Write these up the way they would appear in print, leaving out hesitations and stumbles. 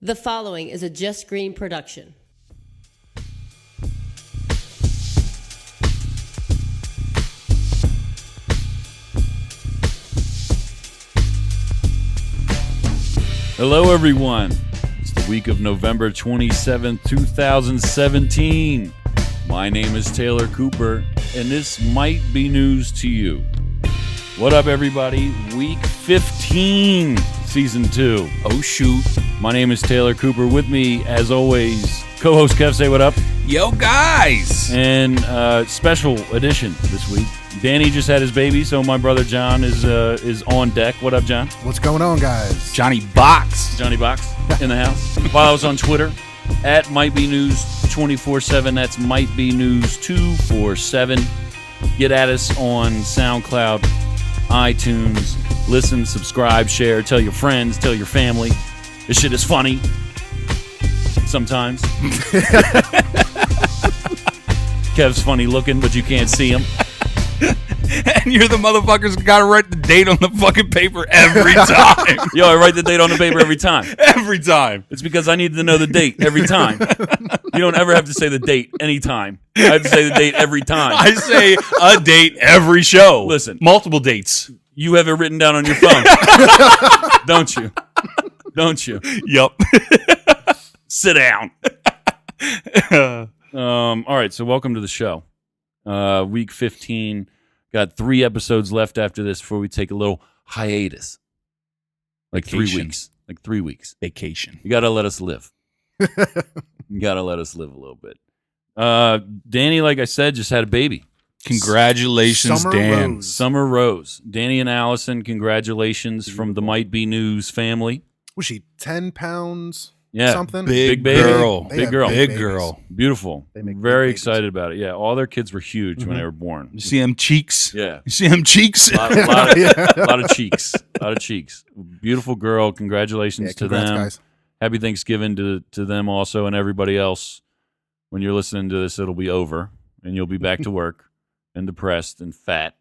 The following is a Just Green production. Hello, everyone. It's the week of November 27th, 2017. My name is Taylor Cooper, and this might be news to you. What up, everybody? Week 15, Season 2. Oh, shoot. My name is Taylor Cooper. With me, as always, co-host Kev. Say what up. Yo, guys. And special edition this week. Danny just had his baby, so my brother John is on deck. What up, John? What's going on, guys? Johnny Box. Johnny Box in the house. Follow us on Twitter at MightBeNews247. That's MightBeNews247. Get at us on SoundCloud, iTunes. Listen, subscribe, share, tell your friends, tell your family. This shit is funny. Sometimes. Kev's funny looking, but you can't see him. And you're the motherfuckers who gotta write the date on the fucking paper every time. Yo, I write the date on the paper every time. Every time. It's because I need to know the date every time. You don't ever have to say the date anytime. I have to say the date every time. I say a date every show. Listen. Multiple dates. You have it written down on your phone. Don't you? Don't you? Yup. Sit down. All right, so welcome to the show. Week 15. Got 3 episodes left after this before we take a little hiatus. Like Vacation. 3 weeks. Like 3 weeks. Vacation. You got to let us live. You got to let us live a little bit. Danny, like I said, just had a baby. Congratulations, Summer Dan. Rose. Summer Rose. Danny and Allison, congratulations from the Might Be News family. Was she 10 pounds? Yeah. Something? Big baby. girl. They Big have girl. Big babies. girl. Beautiful. They make Very big babies. excited about it. Yeah, all their kids were huge when they were born. You see them cheeks? Yeah. You see them cheeks? A lot of cheeks. A lot of cheeks. Beautiful girl. Congratulations Yeah, to congrats, them. guys. Happy Thanksgiving to them also and everybody else. When you're listening to this, it'll be over and you'll be back to work and depressed and fat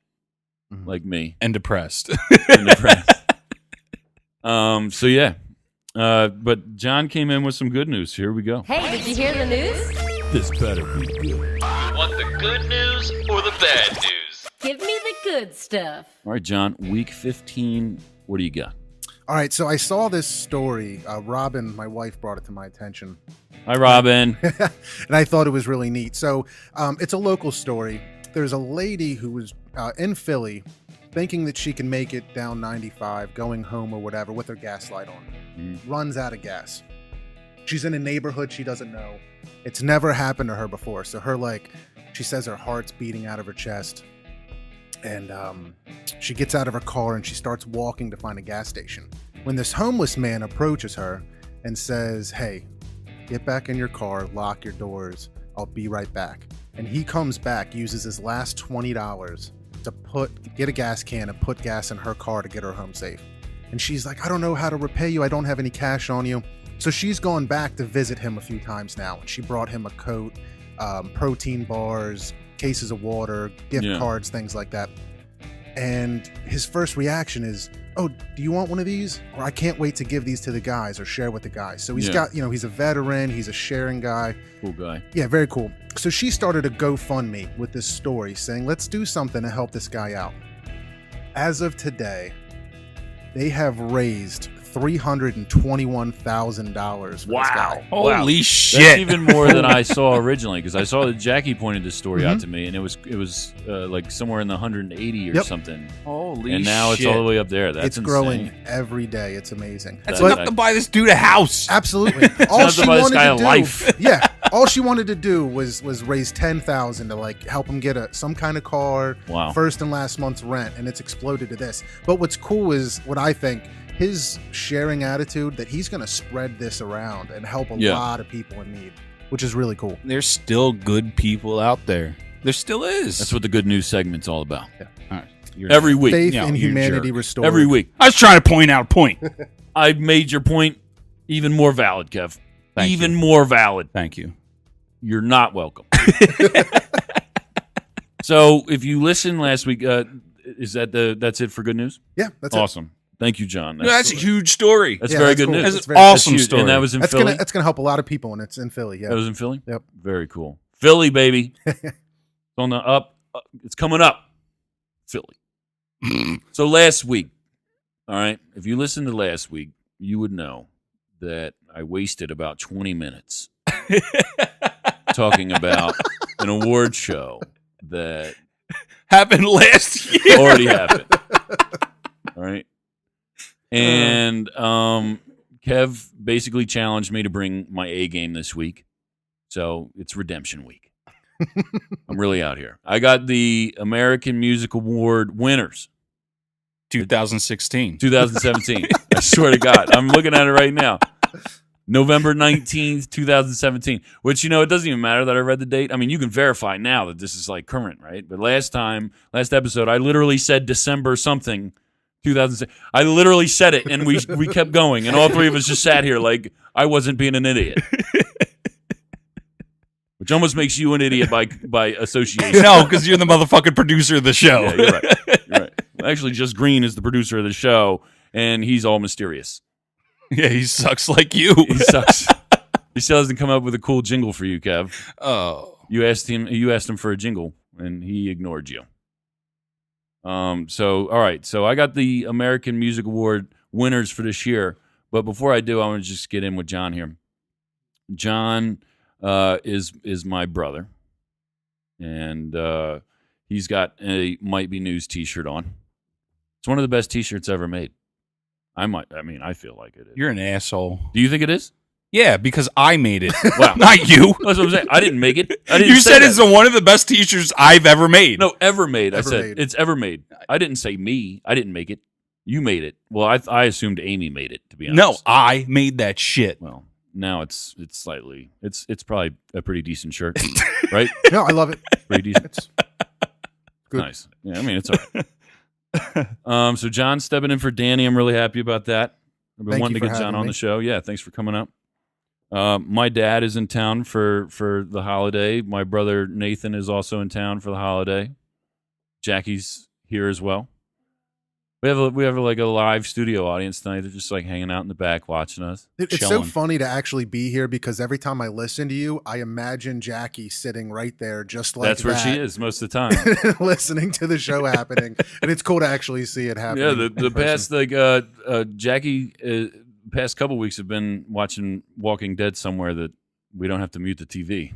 like me. And depressed. And depressed. So yeah. But John came in with some good news. Here we go. Hey, did you hear the news? This better be good. Want the good news or the bad news? Give me the good stuff. All right, John, week 15. What do you got? All right, so I saw this story. Robin, my wife, brought it to my attention. Hi, Robin. And I thought it was really neat. So it's a local story. There's a lady who was in Philly thinking that she can make it down 95, going home or whatever, with her gas light on. Runs out of gas. She's in a neighborhood she doesn't know. It's never happened to her before. So she says her heart's beating out of her chest. And she gets out of her car and she starts walking to find a gas station. When this homeless man approaches her and says, "Hey, get back in your car, lock your doors, I'll be right back." And he comes back, uses his last $20 to get a gas can and put gas in her car to get her home safe. And she's like, "I don't know how to repay you. I don't have any cash on you." So she's gone back to visit him a few times now. And she brought him a coat, protein bars, cases of water, gift cards, things like that. And his first reaction is, "Oh, do you want one of these? Or I can't wait to give these to the guys or share with the guys." So he's got, he's a veteran. He's a sharing guy. Cool guy. Yeah, very cool. So she started a GoFundMe with this story saying, let's do something to help this guy out. As of today, they have raised $321,000 for this guy. Holy shit. That's even more than I saw originally because I saw that Jackie pointed this story out to me and it was like somewhere in the 180 or something. Holy and now shit. it's all the way up there. That's It's insane. growing every day. It's amazing. That's But- enough to buy this dude a house. Absolutely. All enough to she buy this wanted guy to a do, life. yeah, all she wanted to do was raise $10,000 to help him get some kind of car, Wow. first and last month's rent, and it's exploded to this. But what's cool is what I think his sharing attitude that he's going to spread this around and help a lot of people in need, which is really cool. There's still good people out there. There still is. That's what the good news segment's all about. All right. Every week. Faith Yeah, in you humanity jerk. restored. Every week. I was trying to point out a point. I made your point even more valid, Kev. Thank even you. more valid. Thank you. You're not welcome. So if you listened last week, is that's it for good news? Yeah, that's it. Awesome. Thank you, John. That's a huge story. That's Yeah, very that's good cool. news. That's That's an very- awesome huge. story. And that was in That's Philly? gonna help a lot of people, and it's in Philly. Yeah. That was in Philly? Yep. Very cool. Philly, baby. It's on the up. It's coming up. Philly. So last week, all right, if you listened to last week, you would know that I wasted about 20 minutes talking about an award show that Happened last year. already happened. All right. And Kev basically challenged me to bring my A game this week. So it's redemption week. I'm really out here. I got the American Music Award winners 2016. 2017. I swear to God. I'm looking at it right now. November 19th, 2017. Which, it doesn't even matter that I read the date. I mean, you can verify now that this is like current, right? But last episode, I literally said December something, 2006. I literally said it, and we kept going, and all three of us just sat here like I wasn't being an idiot. Which almost makes you an idiot by association. No, because you're the motherfucking producer of the show. Yeah, you're right. You're right. Actually, Just Green is the producer of the show, and he's all mysterious. Yeah, he sucks like you. He sucks. He still hasn't come up with a cool jingle for you, Kev. Oh. You asked him for a jingle, and he ignored you. So all right. So I got the American Music Award winners for this year. But before I do, I want to just get in with John here. John is my brother, and he's got a Might Be News T-shirt on. It's one of the best T-shirts ever made. I feel like it is. You're an asshole. Do you think it is? Yeah, because I made it. Wow. Not you. That's what I'm saying. I didn't make it. I didn't You say said that. it's one of the best T-shirts I've ever made. No, ever made. I Ever said made. it's ever made. I didn't say me. I didn't make it. You made it. Well, I assumed Amy made it, to be honest. No, I made that shit. Well, now it's slightly. It's probably a pretty decent shirt, right? No, I love it. Pretty decent. It's good. Nice. Yeah, I mean it's all right. So John's stepping in for Danny. I'm really happy about that. I've been Thank wanting you to for get John having on me. the show. Yeah, thanks for coming up. My dad is in town for the holiday. My brother Nathan is also in town for the holiday. Jackie's here as well. We have like a live studio audience tonight. They're just like hanging out in the back watching us. It's so Chilling. funny to actually be here because every time I listen to you, I imagine Jackie sitting right there, just like That's where she that, is most of the time. listening to the show happening, and it's cool to actually see it happening. Yeah, the in person. past Jackie past couple weeks have been watching Walking Dead somewhere that we don't have to mute the TV,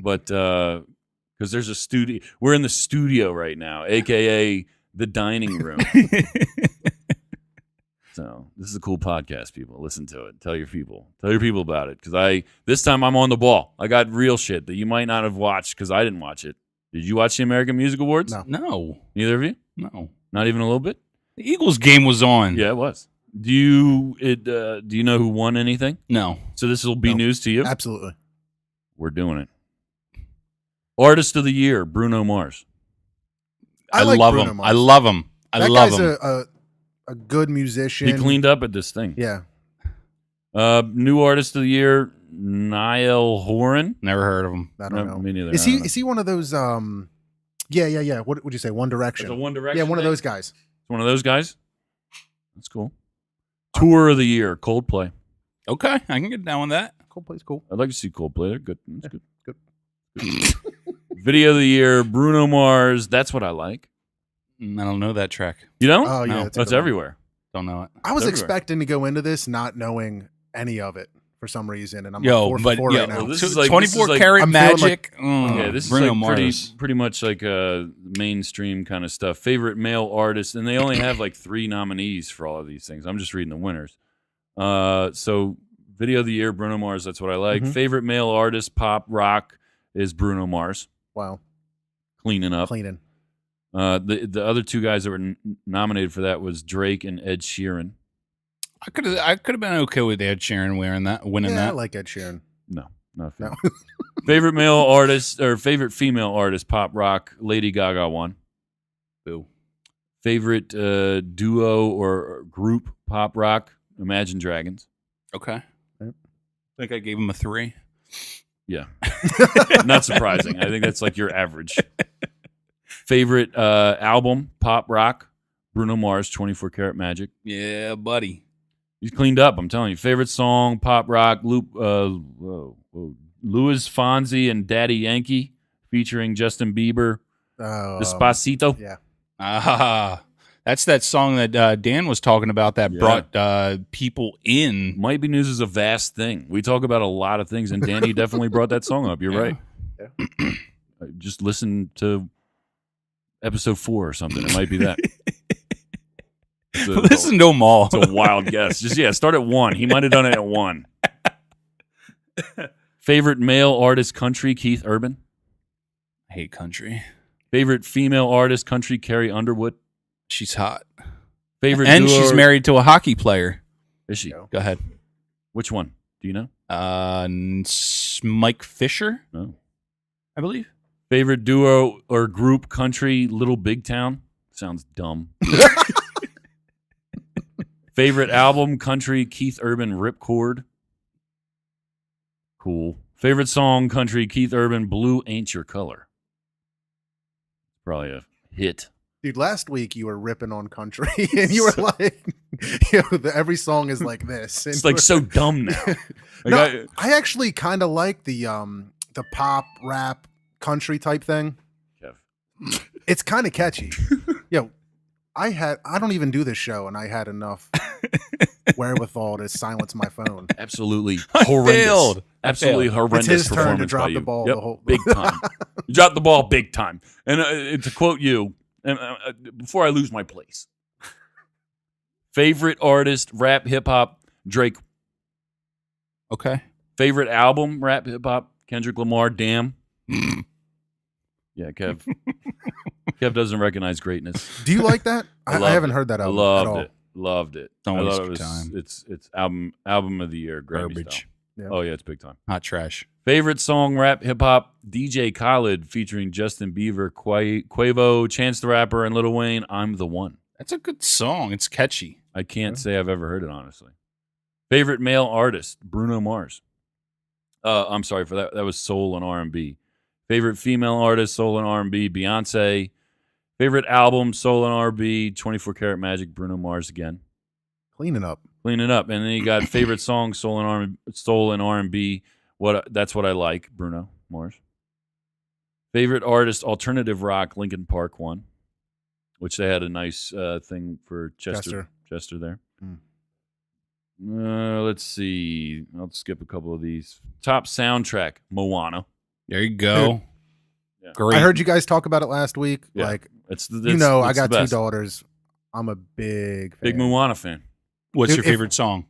but because there's a studio, we're in the studio right now, aka the dining room. So this is a cool podcast, people. Listen to it. Tell your people about it. Because this time I'm on the ball. I got real shit that you might not have watched because I didn't watch it. Did you watch the American Music Awards? No. No. Neither of you? No. Not even a little bit? The Eagles game was on. Yeah, it was. Do you know who won anything? No. So this will be No. news to you. Absolutely. We're doing it. Artist of the Year, Bruno Mars. I like love Bruno him. Mars. I love him. I That love guy's him. a good musician. He cleaned up at this thing. Yeah. New Artist of the Year, Niall Horan. Never heard of him. I don't know. Me neither. Is I don't know. he one of those? Yeah. What would you say? One Direction. Is it One Direction? Yeah, one of thing? those guys. One of those guys. That's cool. Tour of the Year, Coldplay. Okay, I can get down with that. Coldplay's cool. I'd like to see Coldplay. They're good. That's good. Good. Video of the Year, Bruno Mars. That's what I like. I don't know that track. You don't? Oh yeah, No, that's a It's good one. everywhere. Don't know it. I was everywhere. expecting to go into this not knowing any of it for some reason, and I'm Yo, like 4 but for 4 yo, right now. well, this So is like- 24 this is like- karat I'm feeling magic. Yeah, this Bruno is like Mars. pretty much like mainstream kind of stuff. Favorite male artist, and they only have like 3 nominees for all of these things. I'm just reading the winners. So Video of the Year, Bruno Mars. That's what I like. Mhm. Favorite male artist, pop rock, is Bruno Mars. Wow, Cleaning up. cleaning. The other 2 guys that were nominated for that was Drake and Ed Sheeran. I could have been okay with Ed Sheeran winning Yeah, I that. like Ed Sheeran. No, not No. favorite male artist or favorite female artist, pop rock, Lady Gaga won. Boo. Favorite duo or group, pop rock, Imagine Dragons. Okay. Yep. I think I gave him a 3. Yeah. Not surprising. I think that's like your average. Favorite album, pop rock, Bruno Mars, 24 Karat Magic. Yeah, buddy. He's cleaned up, I'm telling you. Favorite song, pop rock, Louis Fonsi and Daddy Yankee featuring Justin Bieber. Despacito. Yeah. That's that song that Dan was talking about that Yeah. brought people in. Might Be News is a vast thing. We talk about a lot of things, and Danny definitely brought that song up. You're right. Yeah. Just listen to episode 4 or something. It might be that. Listen to them all. It's a wild guess. Just start at 1. He might have done it at 1. Favorite male artist country, Keith Urban. I hate country. Favorite female artist country, Carrie Underwood. She's hot. Favorite And duo, she's married to a hockey player. Is she? Go ahead. Which one? Do you know? Mike Fisher, No. I believe. Favorite duo or group country, Little Big Town. Sounds dumb. Favorite album country, Keith Urban, Ripcord. Cool. Favorite song country, Keith Urban, Blue Ain't Your Color. Probably a hit. Dude, last week you were ripping on country, and you were like, every song is like this. And It's like so dumb now. Like No, I actually kind of like the pop rap country type thing. Kev. It's kind of catchy. I don't even do this show, and I had enough wherewithal to silence my phone. Absolutely I horrendous. failed. I Absolutely failed. horrendous It's his turn to performance drop by the you. ball Yep, the whole- big time. You dropped the ball big time. And to quote you, before I lose my place, favorite artist, rap, hip hop, Drake. Okay. Favorite album, rap, hip hop, Kendrick Lamar, Damn. Yeah, Kev. Kev doesn't recognize greatness. Do you like that? I loved haven't it. heard that album Loved at all. it. Loved it. Don't I waste thought your it was, time. It's album of the year, Grammy Garbage. style. Yeah. Oh yeah, it's big time. Hot trash. Favorite song, rap, hip hop, DJ Khaled featuring Justin Bieber, Quavo, Chance the Rapper, and Lil Wayne. I'm the One. That's a good song. It's catchy. I can't say I've ever heard it honestly. Favorite male artist, Bruno Mars. I'm sorry for that. That was soul and R&B. Favorite female artist, soul and R&B, Beyonce. Favorite album, soul and R&B, 24 Karat Magic, Bruno Mars again. Cleaning up. Cleaning up, and then you got favorite song, soul and R&B. That's what I like, Bruno Mars. Favorite artist, alternative rock, Linkin Park won, which they had a nice thing for Chester there. Let's see. I'll skip a couple of these. Top soundtrack, Moana. There you go. Yeah. Great. I heard you guys talk about it last week. Yeah. Like, It's I got the 2 best. daughters. I'm a big fan. Big Moana fan. What's Dude, your favorite song?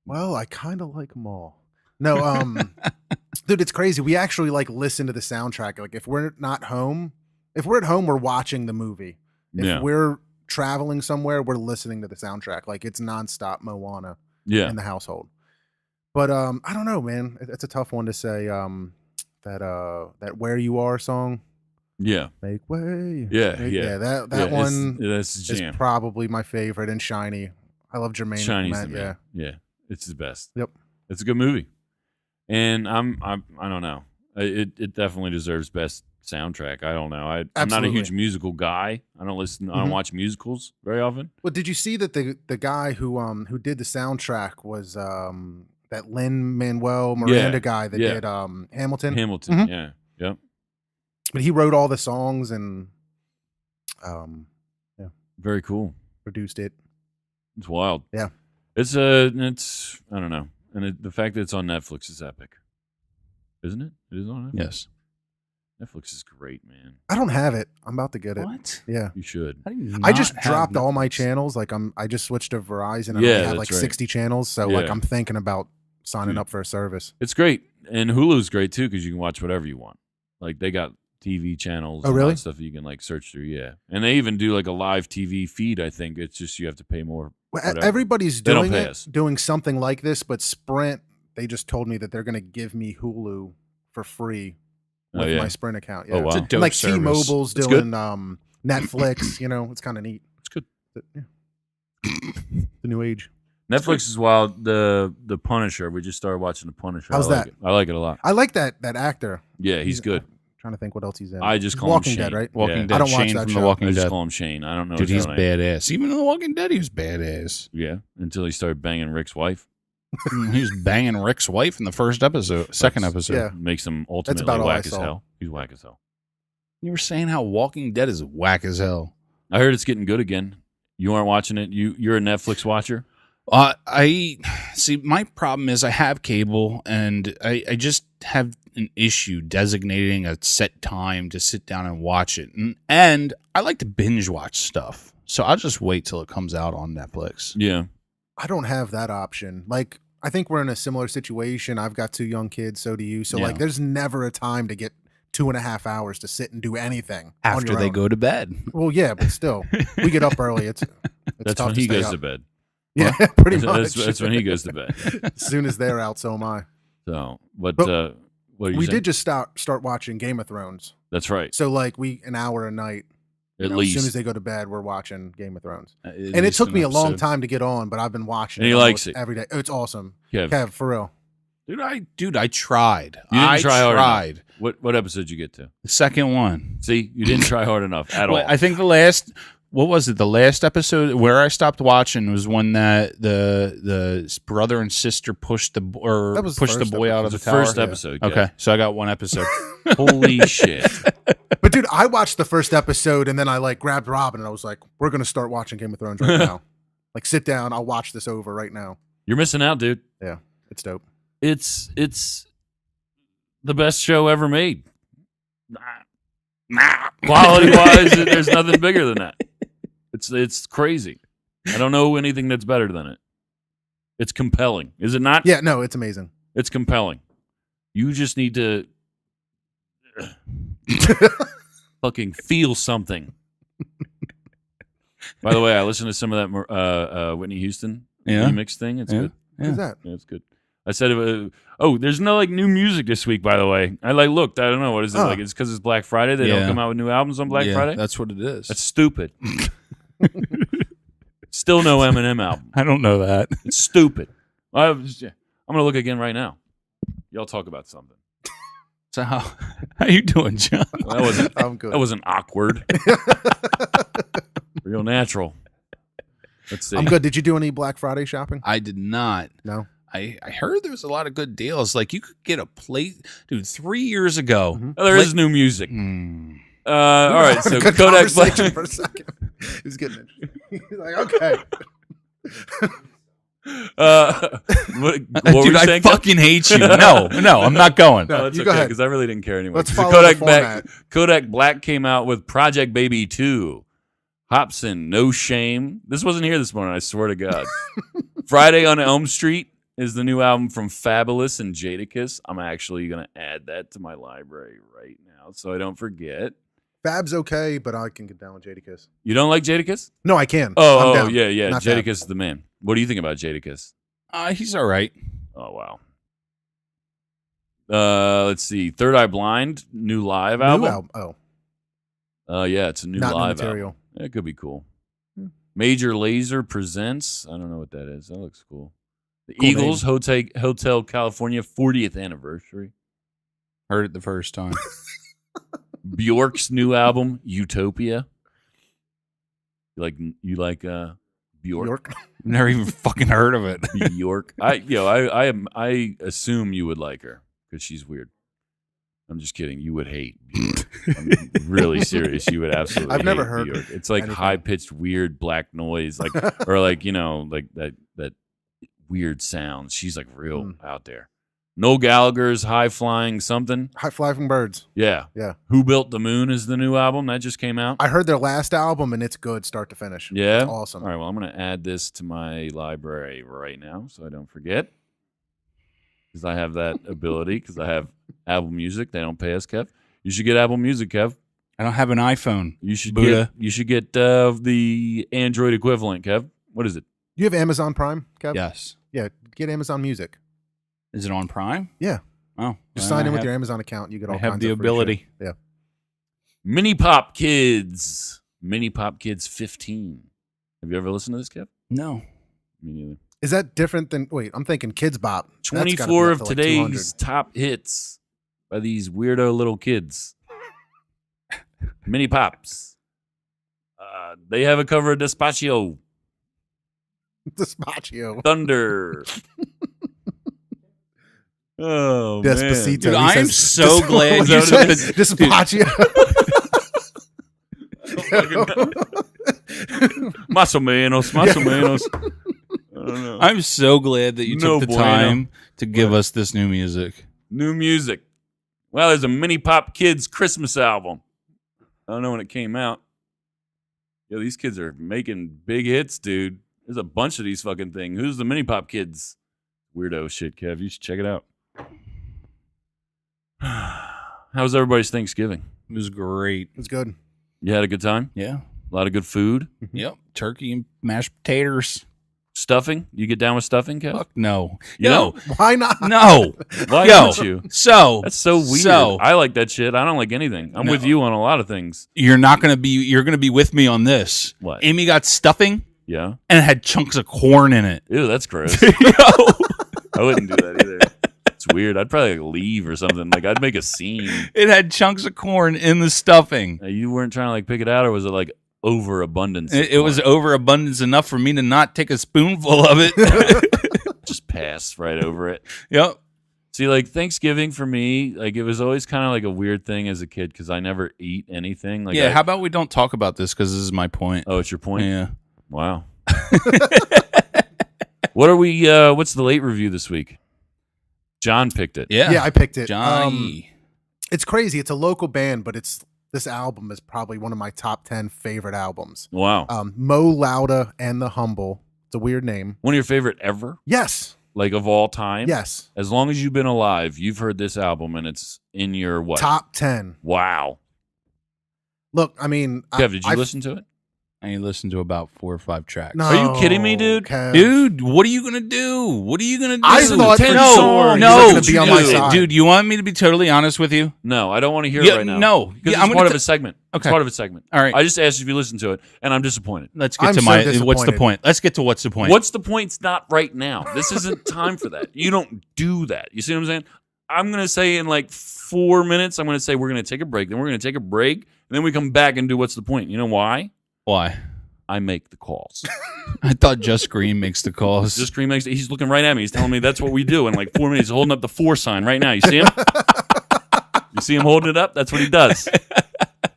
Well, I kind of like them all. No, dude, it's crazy. We actually like listen to the soundtrack. Like if we're not home, if we're at home, we're watching the movie. If Yeah. we're traveling somewhere, we're listening to the soundtrack. Like it's nonstop Moana Yeah. in the household. But I don't know, man. It's a tough one to say. That Where You Are song, Yeah. Make Way. Yeah. Make- Yeah. That Yeah, one that's is jam. probably my favorite. And Shiny. I love Jermaine. Shiny's Clement, the man. Yeah. It's the best. Yep. It's a good movie. And I don't know. It definitely deserves best soundtrack. I don't know. I'm not a Absolutely. huge musical guy. I don't listen. I don't watch musicals very often. Well, did you see that the guy who did the soundtrack was that Lin-Manuel Miranda guy that yeah. did Hamilton? Hamilton. Mhm. Yeah. Yep. But he wrote all the songs and Very cool. produced it. It's wild. Yeah. It's I don't know. And the fact that it's on Netflix is epic. Isn't it? It is on Netflix. Yes. Netflix is great, man. I don't have it. I'm about to get it. What? Yeah. You should. How do you I not just have dropped all my Netflix? channels. Like I just switched to Verizon and Yeah, I only had that's like right. 60 channels. So like Yeah. I'm thinking about signing Dude. up for a service. It's great. And Hulu's great too because you can watch whatever you want. Like they got TV channels Oh, and all really? that stuff that you can like search through. Yeah. And they even do like a live TV feed, I think. It's just you have to pay more. Well, whatever. everybody's They don't doing pay it, us. doing something like this, but Sprint, they just told me that they're going to give me Hulu for free Oh, with yeah. my Sprint account. Oh, Yeah. wow. It's a And dope like service. T-Mobile's That's doing Netflix, it's kind of neat. It's good. But, yeah. The new age. Netflix is wild. The Punisher. We just started watching The Punisher. How's I like that? it. I like it a lot. I like that actor. Yeah, he's good. Trying to think what else he's in. I just He's call Walking him Shane. Dead, right? Walking Yeah. Dead. I don't watch Shane that from show. The Walking I just Dead. call him Shane. I don't know. Dude, his he's real name. badass. Even in The Walking Dead, he was badass. Yeah, until he started banging Rick's wife. He was banging Rick's wife in the first episode, second episode. Yeah. Makes him about ultimately all I whack as saw. hell. He's whack as hell. You were saying how Walking Dead is whack as hell. I heard it's getting good again. You aren't watching it? You're a Netflix watcher? I see. My problem is I have cable, and I just have an issue designating a set time to sit down and watch it. And I like to binge watch stuff, so I'll just wait till it comes out on Netflix. Yeah. I don't have that option. Like, I think we're in a similar situation. I've got 2 young kids, so do you. So, Yeah. like, there's never a time to get 2.5 hours to sit and do anything on After your they own. go to bed. Well, yeah, but still, we get up early. It's That's tough when to he stay goes up. to bed. Yeah, pretty That's, much. that's when he goes to bed. As soon as they're out, so am I. So, but But what are you We saying? did just start watching Game of Thrones. That's right. So, like, an hour a night. At As least. soon as they go to bed, we're watching Game of Thrones. At And it least took an me a long episode. time to get on, but I've been watching And it he likes almost it. every day. It's awesome. Kev, Kev, for real. Dude, I tried. you didn't I try hard tried. enough. What episode did you get to? The second one. See, you didn't try hard enough at all. Well, I think the last. What was it? The last episode where I stopped watching was when that the brother and sister pushed the That was the pushed the first boy out It of was the the tower. first episode. Kev. Okay, so I got one episode. Holy shit. But, dude, I watched the first episode, and then I, like, grabbed Robin, and I was like, we're going to start watching Game of Thrones right now. Like, sit down. I'll watch this over right now. You're missing out, dude. Yeah, it's dope. It's the best show ever made. Quality wise, there's nothing bigger than that. It's crazy. I don't know anything that's better than it. It's compelling, is it not? Yeah, no, it's amazing. It's compelling. You just need to fucking feel something. By the way, I listened to some of that Whitney Houston Yeah. remix thing. It's Yeah. good. Who's that? Yeah, it's good. I said, there's no like new music this week. By the way, I like looked. I don't know what is it Oh. like. It's because it's Black Friday. They don't Yeah. come out with new albums on Black Yeah, Friday. That's what it is. That's stupid. Still no Eminem album. I don't know that. It's stupid. I'm gonna look again right now. Y'all talk about something. So how you doing, John? That wasn't I'm good. that wasn't awkward. Real natural. Let's see. I'm good. Did you do any Black Friday shopping? I did not. No. I heard there was a lot of good deals. Like you could get a plate, dude. 3 years ago. Mhm. Oh, there is new music. Hmm. All right. So Good Kodak conversation Black. for a second. He's getting it. He's like, okay. What were Dude, you I saying? fucking hate you. No, I'm not going. No, it's You okay go ahead. because I really didn't care anyway. Let's So follow the format. Kodak Black came out with Project Baby 2. Hobson, No Shame. This wasn't here this morning, I swear to God. Friday on Elm Street is the new album from Fabulous and Jadakiss. I'm actually going to add that to my library right now so I don't forget. Fab's okay, but I can get down with Jadakiss. You don't like Jadakiss? No, I can. I'm Oh, down. yeah. Not Jadakiss Fab. is the man. What do you think about Jadakiss? He's all right. Oh, wow. Let's see. Third Eye Blind, new live New album. Oh, Yeah, it's a new not new live material. album. That could be cool. Hmm. Major Lazer presents. I don't know what that is. That looks cool. The Cool Eagles Hotel California 40th anniversary. Heard it the first time. Bjork's new album Utopia. You like Bjork? York. Never even fucking heard of it. Bjork. I assume you would like her because she's weird. I'm just kidding. You would hate Bjork. I'm really serious. You would absolutely. I've never hate heard Bjork. It's like anything. high pitched, weird black noise, like or like like that weird sounds. She's like real out there. Noel Gallagher's High Flying something. High Flying Birds. Yeah. Yeah. Who Built the Moon is the new album that just came out. I heard their last album, and it's good start to finish. Yeah. It's awesome. All right. Well, I'm going to add this to my library right now so I don't forget. Because I have that ability. Because I have Apple Music. They don't pay us, Kev. You should get Apple Music, Kev. I don't have an iPhone. You should Buddha. get the Android equivalent, Kev. What is it? You have Amazon Prime, Kev? Yes. Yeah, get Amazon Music. Is it on Prime? Yeah. Oh, Just well, sign in I with have- your Amazon account. You get all I have kinds the of free ability. shit. Yeah. Mini Pop Kids. Mini Pop Kids 15. Have you ever listened to this, Kev? No. Me neither. Is that different than? Wait, I'm thinking Kids Bop. That's gotta be 24 up of to like today's 200. top hits by these weirdo little kids. Mini Pops. They have a cover of Despacio. Despacio. Thunder. Oh, Despacito. man. Dude, He I am says- so glad What you was that? said Despacio. Más o menos. Más o menos. I don't know. I'm so glad that you No took the bueno. time to give us this new music. New music. Well, there's a Mini Pop Kids Christmas album. I don't know when it came out. Yo, these kids are making big hits, dude. There's a bunch of these fucking things. Who's the Mini Pop Kids? Weirdo shit, Kev. You should check it out. How was everybody's Thanksgiving? It was great. It's good. You had a good time? Yeah. A lot of good food? Yep. Turkey and mashed potatoes. Stuffing? You get down with stuffing, Kev? Fuck no. You Yo, Why not? no. Why Yo, don't you? So That's so weird. So I like that shit. I don't like anything. I'm No. with you on a lot of things. you're gonna be with me on this. What? Amy got stuffing Yeah? and it had chunks of corn in it. Ew, that's gross. Yo. I wouldn't do that either. It's weird. I'd probably leave or something. Like I'd make a scene. It had chunks of corn in the stuffing. You weren't trying to like pick it out, or was it like overabundance? of It was corn? overabundance enough for me to not take a spoonful of it. Just pass right over it. Yep. See, like Thanksgiving for me, like it was always kind of like a weird thing as a kid because I never eat anything. Like, Yeah. How about we don't talk about this because this is my point. Oh, it's your point. Yeah. Wow. What are we? What's the late review this week? John picked it. Yeah. Yeah, I picked it. Johnny. It's crazy. It's a local band, but this album is probably one of my top 10 favorite albums. Wow. Mo Lauda and the Humble. It's a weird name. One of your favorite ever, Yes. like of all time. Yes. As long as you've been alive, you've heard this album, and it's in your what? Top 10. Wow. Look, I mean, Kev, did you I've- listen to it? I listened to about 4 or 5 tracks. No, Are you kidding me, dude? Kev. Dude, what are you gonna do? What are you gonna do? I thought for no, sure you no, were gonna be on my dude, side. dude. You want me to be totally honest with you? No, I don't want to hear Yeah, it right now. no. because Yeah, it's I'm part gonna of a segment. Okay. It's part of a segment. All right. I just asked if you listened to it, and I'm disappointed. Let's get I'm to so my. What's the disappointed. point? Let's get to what's the point. What's the point? It's not right now. This isn't time for that. You don't do that. You see what I'm saying? I'm going to say in like 4 minutes, I'm going to say we're going to take a break. Then we're going to take a break. And then we come back and do what's the point. You know why? Why? I make the calls. I thought Just Green makes the calls. Just Green makes. He's looking right at me. He's telling me that's what we do in like 4 minutes. He's holding up the 4 sign right now. You see him? You see him holding it up? That's what he does.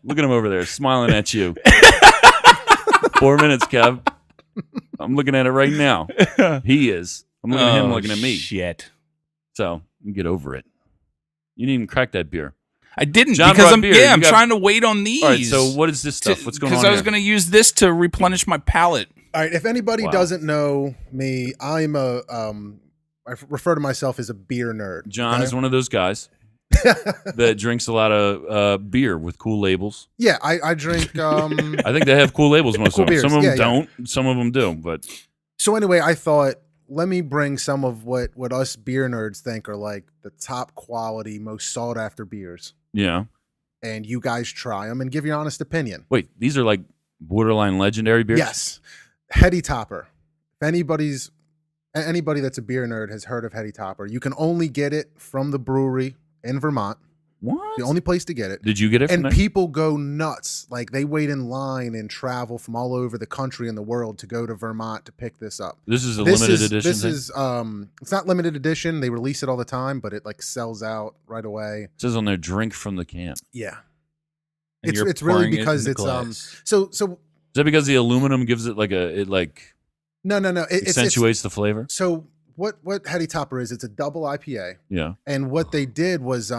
Look at him over there, smiling at you. 4 minutes, Kev. I'm looking at it right now. He is. I'm looking at him looking at me. Shit. So you get over it. You didn't even crack that beer. I didn't John because brought I'm beer. yeah. I'm You got- trying to wait on these. All right. So what is this stuff? What's going on? Because I was here? going to use this to replenish my palate. All right. If anybody Wow. doesn't know me, I'm a, I refer to myself as a beer nerd. John okay? is one of those guys that drinks a lot of beer with cool labels. Yeah, I drink. I think they have cool labels most Cool of them. Some of beers, them yeah, yeah. don't. Some of them do. But So anyway, I thought, let me bring some of what us beer nerds think are like the top quality, most sought after beers, yeah. and you guys try them and give your honest opinion. Wait, these are like borderline legendary beers. Yes, Heady Topper. If anybody that's a beer nerd has heard of Heady Topper, you can only get it from the brewery in Vermont. What? The only place to get it. Did you get it from And there? people go nuts. Like they wait in line and travel from all over the country and the world to go to Vermont to pick this up. This is a limited edition. This thing? is it's not limited edition. They release it all the time, but it like sells out right away. It says on there, drink from the can. Is Yeah. And It's you're really pouring it because in the it's glass. so that because the aluminum gives it like no. It's accentuates the flavor? so what Heady Topper is, it's a double IPA. Yeah. And what they did was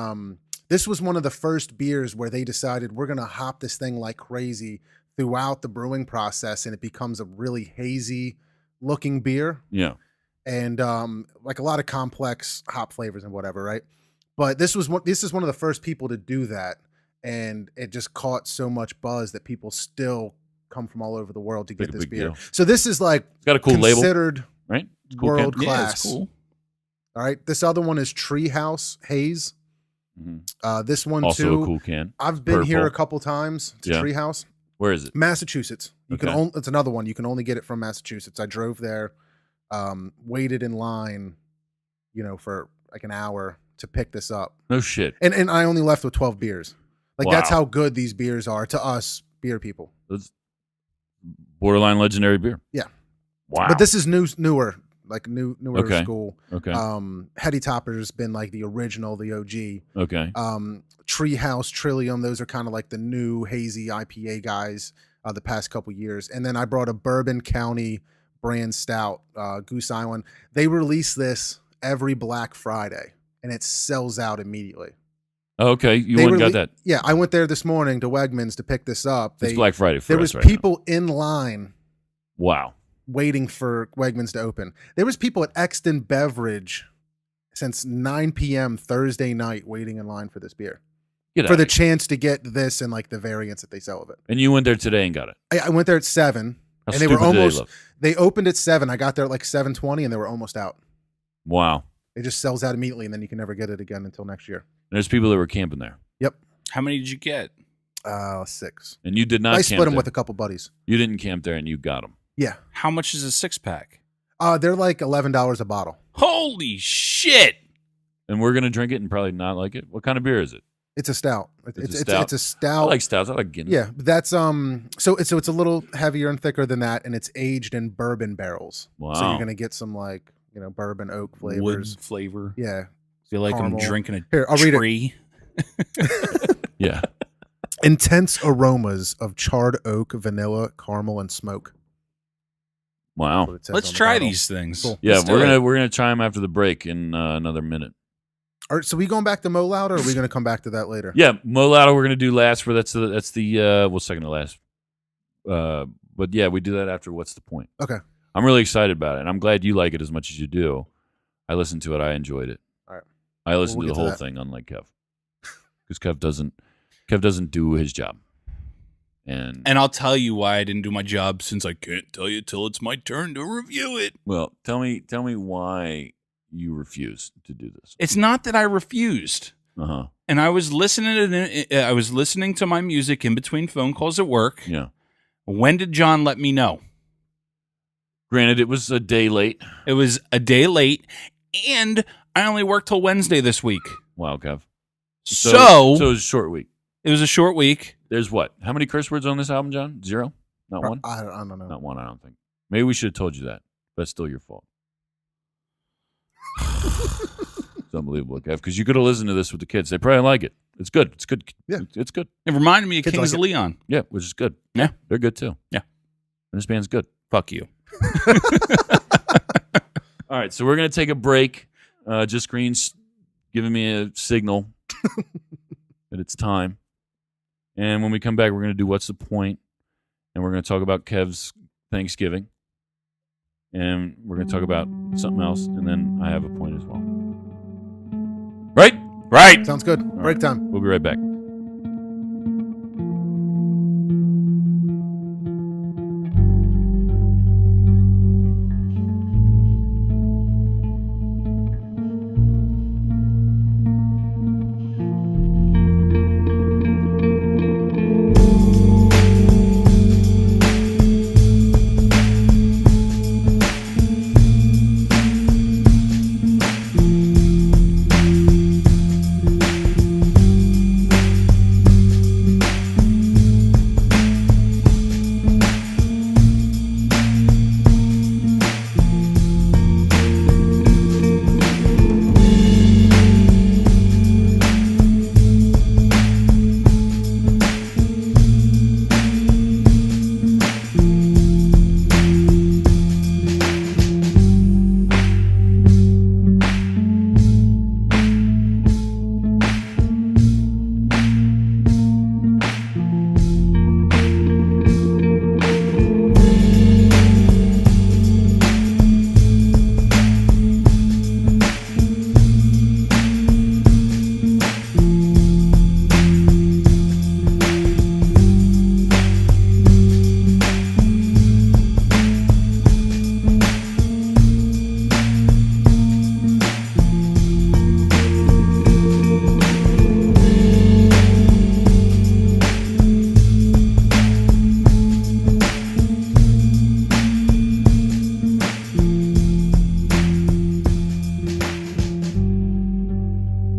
this was one of the first beers where they decided we're gonna hop this thing like crazy throughout the brewing process, and it becomes a really hazy looking beer. Yeah. And like a lot of complex hop flavors and whatever, right? But this is one of the first people to do that, and it just caught so much buzz that people still come from all over the world to Like get a this big beer. deal. So this is like It's got a cool label, considered right? It's a cool can. world Yeah, class. it's cool. All right, this other one is Treehouse Haze. Mhm. This one Also too. a cool can. I've been here Purple. a couple times to Yeah. Treehouse, Where is it? Massachusetts. You can Okay. only it's another one. You can only get it from Massachusetts. I drove there, waited in line, for like an hour to pick this up, No shit. and I only left with 12 beers. Like that's Wow. how good these beers are to us beer people. That's borderline legendary beer. Yeah. Wow. But this is newer, like newer Okay. school. Okay. Heady Topper's been like the original, the OG. Okay. Treehouse, Trillium, those are kind of like the new hazy IPA guys the past couple years. And then I brought a Bourbon County brand stout, Goose Island. They release this every Black Friday, and it sells out immediately. Okay. You They went and got rele- that. Yeah, I went there this morning to Wegmans to pick this up. It's Black Friday for There us was right now. people in line Wow. waiting for Wegmans to open. There was people at Exton Beverage since 9 p.m. Thursday night waiting in line for this beer. Get For out the of here. chance to get this and like the variants that they sell of it. And you went there today and got it. I went there at 7 How and they were stupid do almost look? they opened at 7. I got there at like 7:20 and they were almost out. Wow. It just sells out immediately and then you can never get it again until next year. And there's people that were camping there. Yep. How many did you get? 6. And you did not I camp split them there. with a couple buddies. You didn't camp there and you got them. Yeah. How much is a 6-pack? They're like $11 a bottle. Holy shit! And we're going to drink it and probably not like it. What kind of beer is it? It's a stout. It's a stout? It's a I stout. like stouts. I like Guinness. Yeah, that's so it's a little heavier and thicker than that, and it's aged in bourbon barrels. So Wow. you're gonna get some like bourbon oak Wood flavors. flavor. Yeah. Feel like Caramel. I'm drinking a Here, I'll read it. tree. Yeah. Intense aromas of charred oak, vanilla, caramel, and smoke. That's Wow. what it says Let's on the try bottle. these things. Cool. Yeah, Let's do we're it. gonna try them after the break in another minute. All right, so we going back to Mo Loud, or are we gonna come back to that later? Yeah, Molado we're gonna do last. For that's the well, second to last. But yeah, we do that after. What's the point? Okay. I'm really excited about it, and I'm glad you like it as much as you do. I listened to it. I enjoyed it. All right. I listened We'll to get the to whole that. thing, unlike Kev, because Kev doesn't do his job. And And I'll tell you why I didn't do my job, since I can't tell you till it's my turn to review it. well, tell me why you refuse to do this. It's not that I refused. Uh-huh. And I was listening to my music in between phone calls at work. Yeah. When did John let me know? Granted, it was a day late. It was a day late, and I only worked till Wednesday this week. Wow, Kev. So it was a short week. it was a short week. There's what? How many curse words on this album, John? 0? Not one? I don't know. Not one, I don't think. Maybe we should have told you that. But it's still your fault. It's unbelievable, Kev, because you could have listened to this with the kids. They probably like it. It's good. It's good. Yeah. It's good. It reminded me of Kids Kings like of Leon. Yeah, which is good. Yeah. They're good too. Yeah. And this band's good. Fuck you. All right, so we're going to take a break. Just Green's giving me a signal that it's time. And when we come back, we're going to do What's the Point? And we're going to talk about Kev's Thanksgiving. And we're going to talk about something else. And then I have a point as well. Right? Right. Sounds good. All Break right. time. We'll be right back.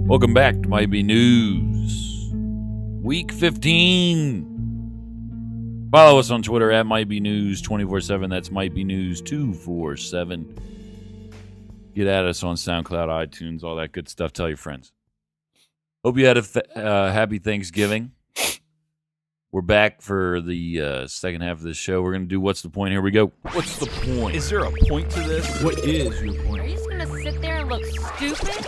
Welcome back to Might Be News. Week 15. Follow us on Twitter at MightBeNews247. That's MightBeNews247. Get at us on SoundCloud, iTunes, all that good stuff. Tell your friends. Hope you had a happy Thanksgiving. We're back for the second half of the show. We're going to do What's the Point? Here we go. What's the point? Is there a point to this? What is your point? Are you just going to sit there and look stupid?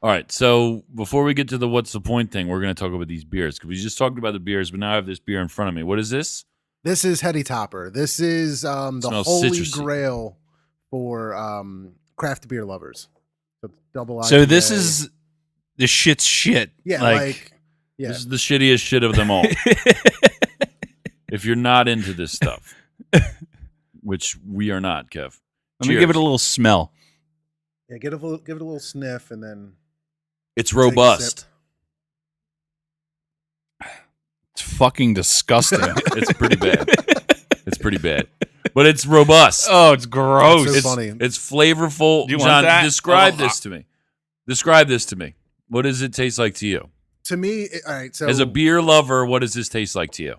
All right, so before we get to the What's the Point thing, we're going to talk about these beers. Because we just talked about the beers, but now I have this beer in front of me. What is this? This is Heady Topper. This is the Smells holy citrusy. grail for craft beer lovers. So double IPA. So this is the shit's shit. yeah, yeah. This is the shittiest shit of them all. If you're not into this stuff, which we are not, Kev. Let me give it a little smell. Yeah, give it a little sniff and then It's take a robust. sip. It's fucking disgusting. It's pretty bad. It's pretty bad. But it's robust. Oh, it's gross. That's so it's funny. It's flavorful. Do you want John, that? describe Oh, this to me. Describe this to me. What does it taste like to you? To me, all right. So As a beer lover, what does this taste like to you?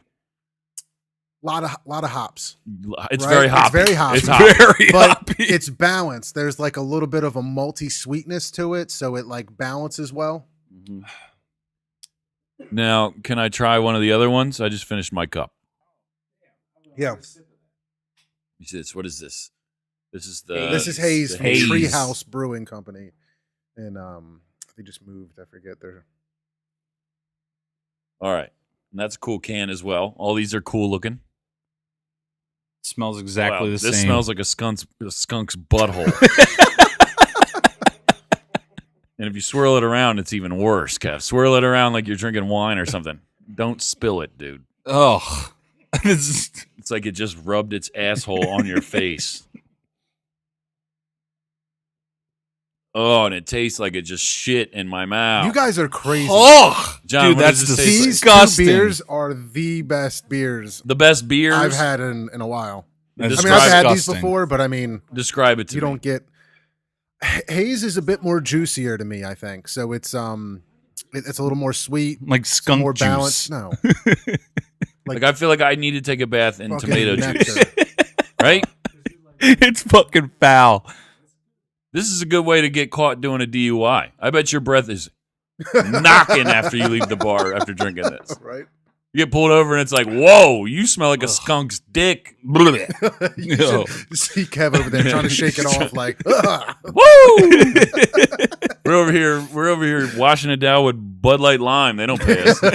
lot of hops. It's Right? very hoppy. It's very hoppy. It's hoppy. Very But hoppy. it's balanced. There's like a little bit of a malty sweetness to it, so it like balances well. Now, can I try one of the other ones? I just finished my cup. Yeah. You see this? What is this? This is This is Hayes the from Hayes. Treehouse Brewing Company, and they just moved. I forget their. All right. And that's a cool can as well. All these are cool looking. Smells exactly Wow, the same. This smells like a skunk's butthole. And if you swirl it around, it's even worse, Kev. Swirl it around like you're drinking wine or something. Don't spill it, dude. Oh, It's like it just rubbed its asshole on your face. Oh, and it tastes like it just shit in my mouth. You guys are crazy. oh, John, dude, what that's does this taste like? These disgusting. two beers are the best beers The best beers. I've had in a while. That's I mean, I've had these disgusting. before, but I mean, Describe it to you me. don't get. Haze is a bit more juicier to me, I think. So it's it's a little more sweet, Like skunk more juice. balanced. No, Like I feel like I need to take a bath in fucking tomato nectar. juice, right? It's fucking foul. This is a good way to get caught doing a DUI. I bet your breath is knocking after you leave the bar after drinking this. Right? You get pulled over and it's like, whoa, you smell like a skunk's dick. You Yo. should see Kev over there trying to shake it off, like, "Ugh." Woo! We're over here washing it down with Bud Light Lime. They don't pay us. They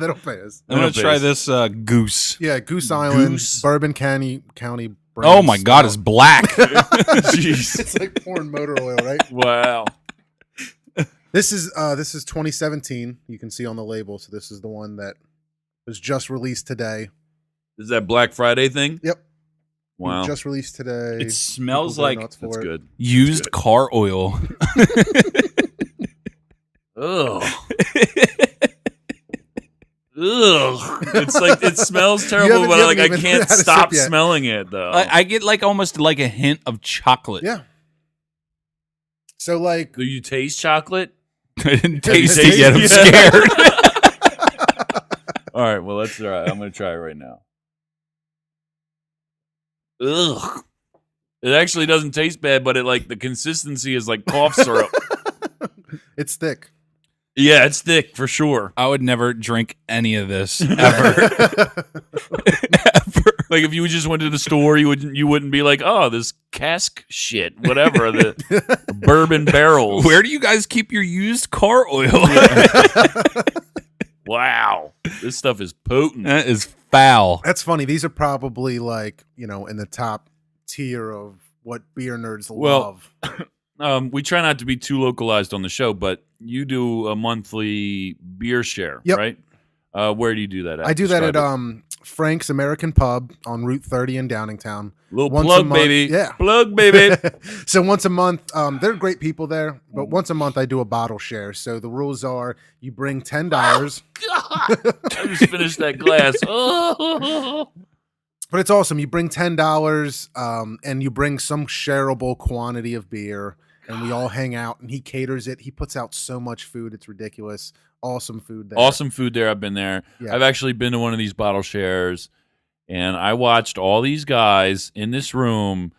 don't pay us. I'm gonna try this goose. Yeah, Goose Island, Goose. Bourbon County. Oh my god, it's black. Jeez. It's like pouring motor oil, right? Wow. This is 2017. You can see on the label. So this is the one that was just released today. Is that Black Friday thing? Yep. Wow. Just released today. It smells People go like nuts for That's it. good. used car oil. Ugh. Ugh. It's like it smells terrible, haven't- but you like I haven't even can't had a sip stop yet. smelling it though. I get like almost like a hint of chocolate. Yeah. So like, Do you taste chocolate? I didn't Taste taste it yet. I'm it. scared. All right, well, let's try it. I'm going to try it right now. Ugh. It actually doesn't taste bad, but it like the consistency is like cough syrup. it's thick. Yeah, it's thick for sure. I would never drink any of this ever. Ever. Like if you just went to the store, you wouldn't be like, oh, this cask shit, whatever, the bourbon barrels. Where do you guys keep your used car oil? Wow, this stuff is potent. That is foul. That's funny. These are probably like, in the top tier of what beer nerds Well, love. We try not to be too localized on the show, but you do a monthly beer share, Yep. right? Where do you do that at? I do that Describe at Frank's American Pub on Route 30 in Downingtown. Little once a plug, month- baby. yeah. Plug, baby. So once a month, they're great people there, but once a month I do a bottle share. So the rules are you bring $10. God, I just finished that glass. Oh. But it's awesome. You bring $10 and you bring some shareable quantity of beer and we all hang out and he caters it. He puts out so much food. It's ridiculous. awesome food there. Awesome food there. I've been there. Yeah. I've actually been to one of these bottle shares, and I watched all these guys in this room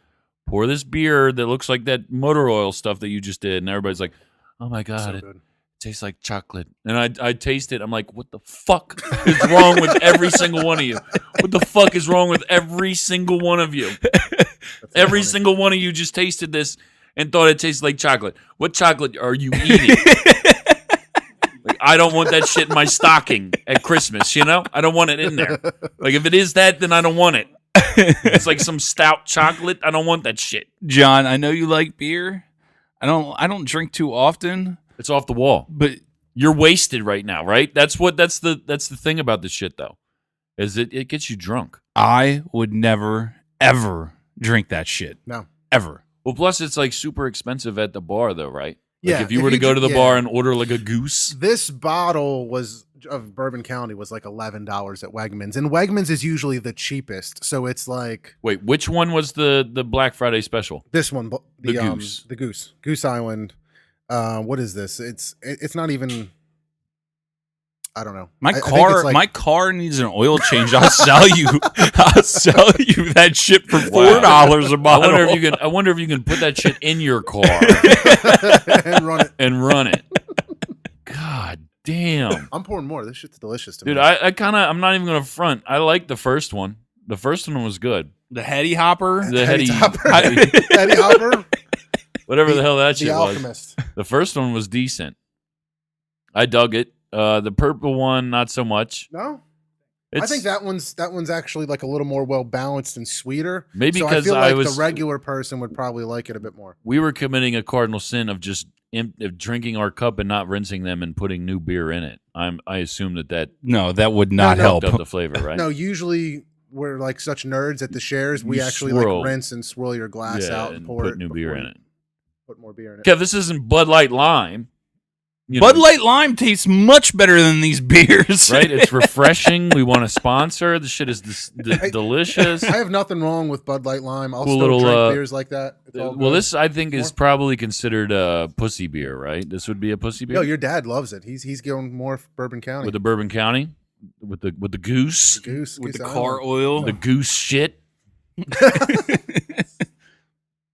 pour this beer that looks like that motor oil stuff that you just did, and everybody's like, "Oh my god, So it good. tastes like chocolate." And I taste it. I'm like, "What the fuck is wrong with every single one of you? What the fuck is wrong with every single one of you? That's Every funny. single one of you just tasted this and thought it tasted like chocolate. What chocolate are you eating?" Like, I don't want that shit in my stocking at Christmas, you know? I don't want it in there. Like, if it is that, then I don't want it. It's like some stout chocolate. I don't want that shit. John, I know you like beer. I don't drink too often, It's off the wall. but You're wasted right now, right? That's the thing about this shit, though, is it gets you drunk. I would never ever drink that shit. No. Ever. Well, plus it's like super expensive at the bar, though, right? Like Yeah, if you were to go to the yeah. bar and order like a goose. This bottle of Bourbon County was like $11 at Wegmans, and Wegmans is usually the cheapest. So it's like Wait, which one was the Black Friday special? this one, The Goose. the Goose Island. What is this? It's not even. I don't know. My I think car, it's like- my car needs an oil change. I'll sell you. I'll sell you that shit for $4 a I bottle. wonder if you can put that shit in your car and run it. and run it. God damn. I'm pouring more. This shit's delicious to Dude, me. I'm not even gonna front. I like the first one. The first one was good. The heady hopper. The heady, Topper. Eddie Hopper, whatever the hell that the shit was. alchemist. The first one was decent. I dug it. The purple one, not so much. No, It's, I think that one's actually like a little more well balanced and sweeter. Maybe so I because feel I like was- the regular person would probably like it a bit more. we were committing a cardinal sin of just of drinking our cup and not rinsing them and putting new beer in it. I assume that No, that would not No, help. helped up the flavor, right? No, usually we're like such nerds at the shares. We You actually swirl. like rinse and swirl your glass Yeah, out and and pour put it new beer before in you it. Put more beer in it. Kev, this isn't Bud Light Lime. You Bud know, Light Lime tastes much better than these beers. right? It's refreshing. We want to sponsor. The shit is delicious. I have nothing wrong with Bud Light Lime. I'll Cool still little, drink beers like that. It's all Well, good. this I think is More? probably considered a pussy beer, right? This would be a pussy beer Yo, your dad loves it. He's going more Bourbon County. with the Bourbon County, with the goose, Goose With the Goose car Island. oil. the goose shit.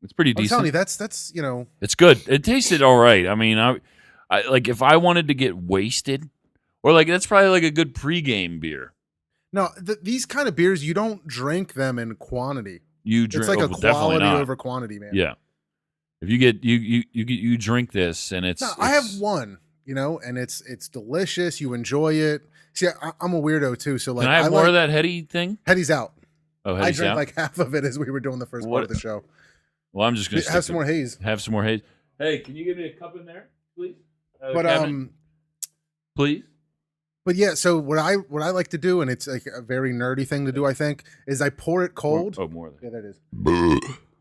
It's pretty I'm telling you, decent. that's It's good. It tasted all right. I mean, I like if I wanted to get wasted, or like that's probably like a good pregame beer. no these kind of beers you don't drink them in quantity. You drink It's like a definitely quality not. over quantity, man. Yeah. If you get you drink this and it's No, I have it's- one, and it's delicious. You enjoy it. See, I'm a weirdo too, so like Can I have more like, of that heady thing? Hetty's out. Oh, I heady's drank out. like half of it as we were doing the first What- part of the show. Well, I'm just gonna Have some more haze. Have some more haze. Hey, can you give me a cup in there, please? But cabinet, please. But yeah, so what I like to do, and it's like a very nerdy thing to do, I think, is I pour it cold. Oh, more. Yeah, that is.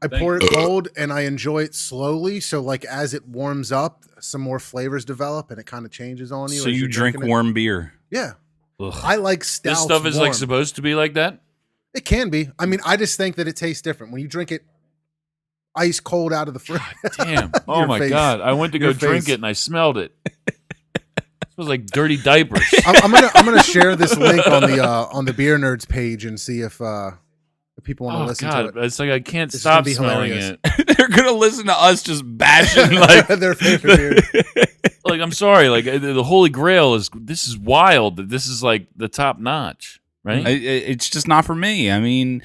I pour it cold and I enjoy it slowly. So like as it warms up, some more flavors develop and it kind of changes on you. So as you you're drink drinking it. warm beer. Yeah. Ugh. I like stouts. This stuff is warm. like supposed to be like that. It can be. I mean, I just think that it tastes different when you drink it ice cold out of the fridge. Damn. Oh Your my face. god. I went to go Your drink face. it and I smelled it. It smells like dirty diapers. I'm gonna share this link on the Beer Nerds page and see if people want to Oh listen god. to it. It's like I can't This is stop gonna be smelling hilarious. it. They're gonna listen to us just bashing like Their favorite beer. Like I'm sorry. Like the Holy Grail this is wild. This is like the top notch, right? it's just not for me. I mean,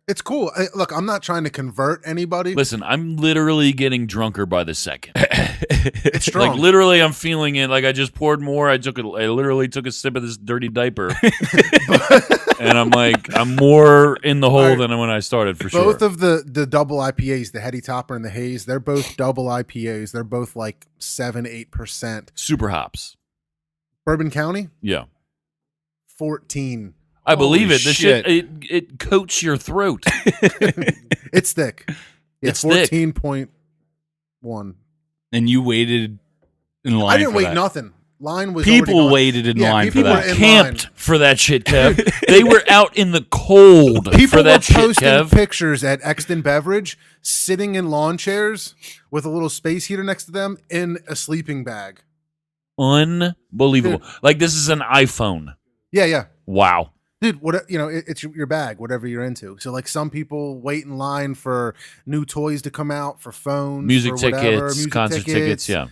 It's cool. Look, I'm not trying to convert anybody. Listen, I'm literally getting drunker by the second. It's strong. Like literally, I'm feeling it. Like I just poured more. I literally took a sip of this dirty diaper, and I'm like, I'm more in the hole than when I started for sure. Both of the double IPAs, the Heady Topper and the Haze, they're both double IPAs. They're both like 7-8%. Super hops. Bourbon County, Yeah, 14. I believe Holy it. The shit. shit it coats your throat. It's thick. Yeah, It's thick. 14.1. and you waited in line. I didn't for wait that. nothing. Line was already People gone. waited in Yeah, line for people that. were in Camped line. for that shit, Kev. They were out in the cold People for that were shit, posting Kev. pictures at Exton Beverage, sitting in lawn chairs with a little space heater next to them in a sleeping bag. Unbelievable. Dude. Like this is an iPhone. Yeah. Wow. Dude, it's your bag, whatever you're into. So like some people wait in line for new toys to come out, for phones, Music for whatever, tickets, concert tickets, yeah.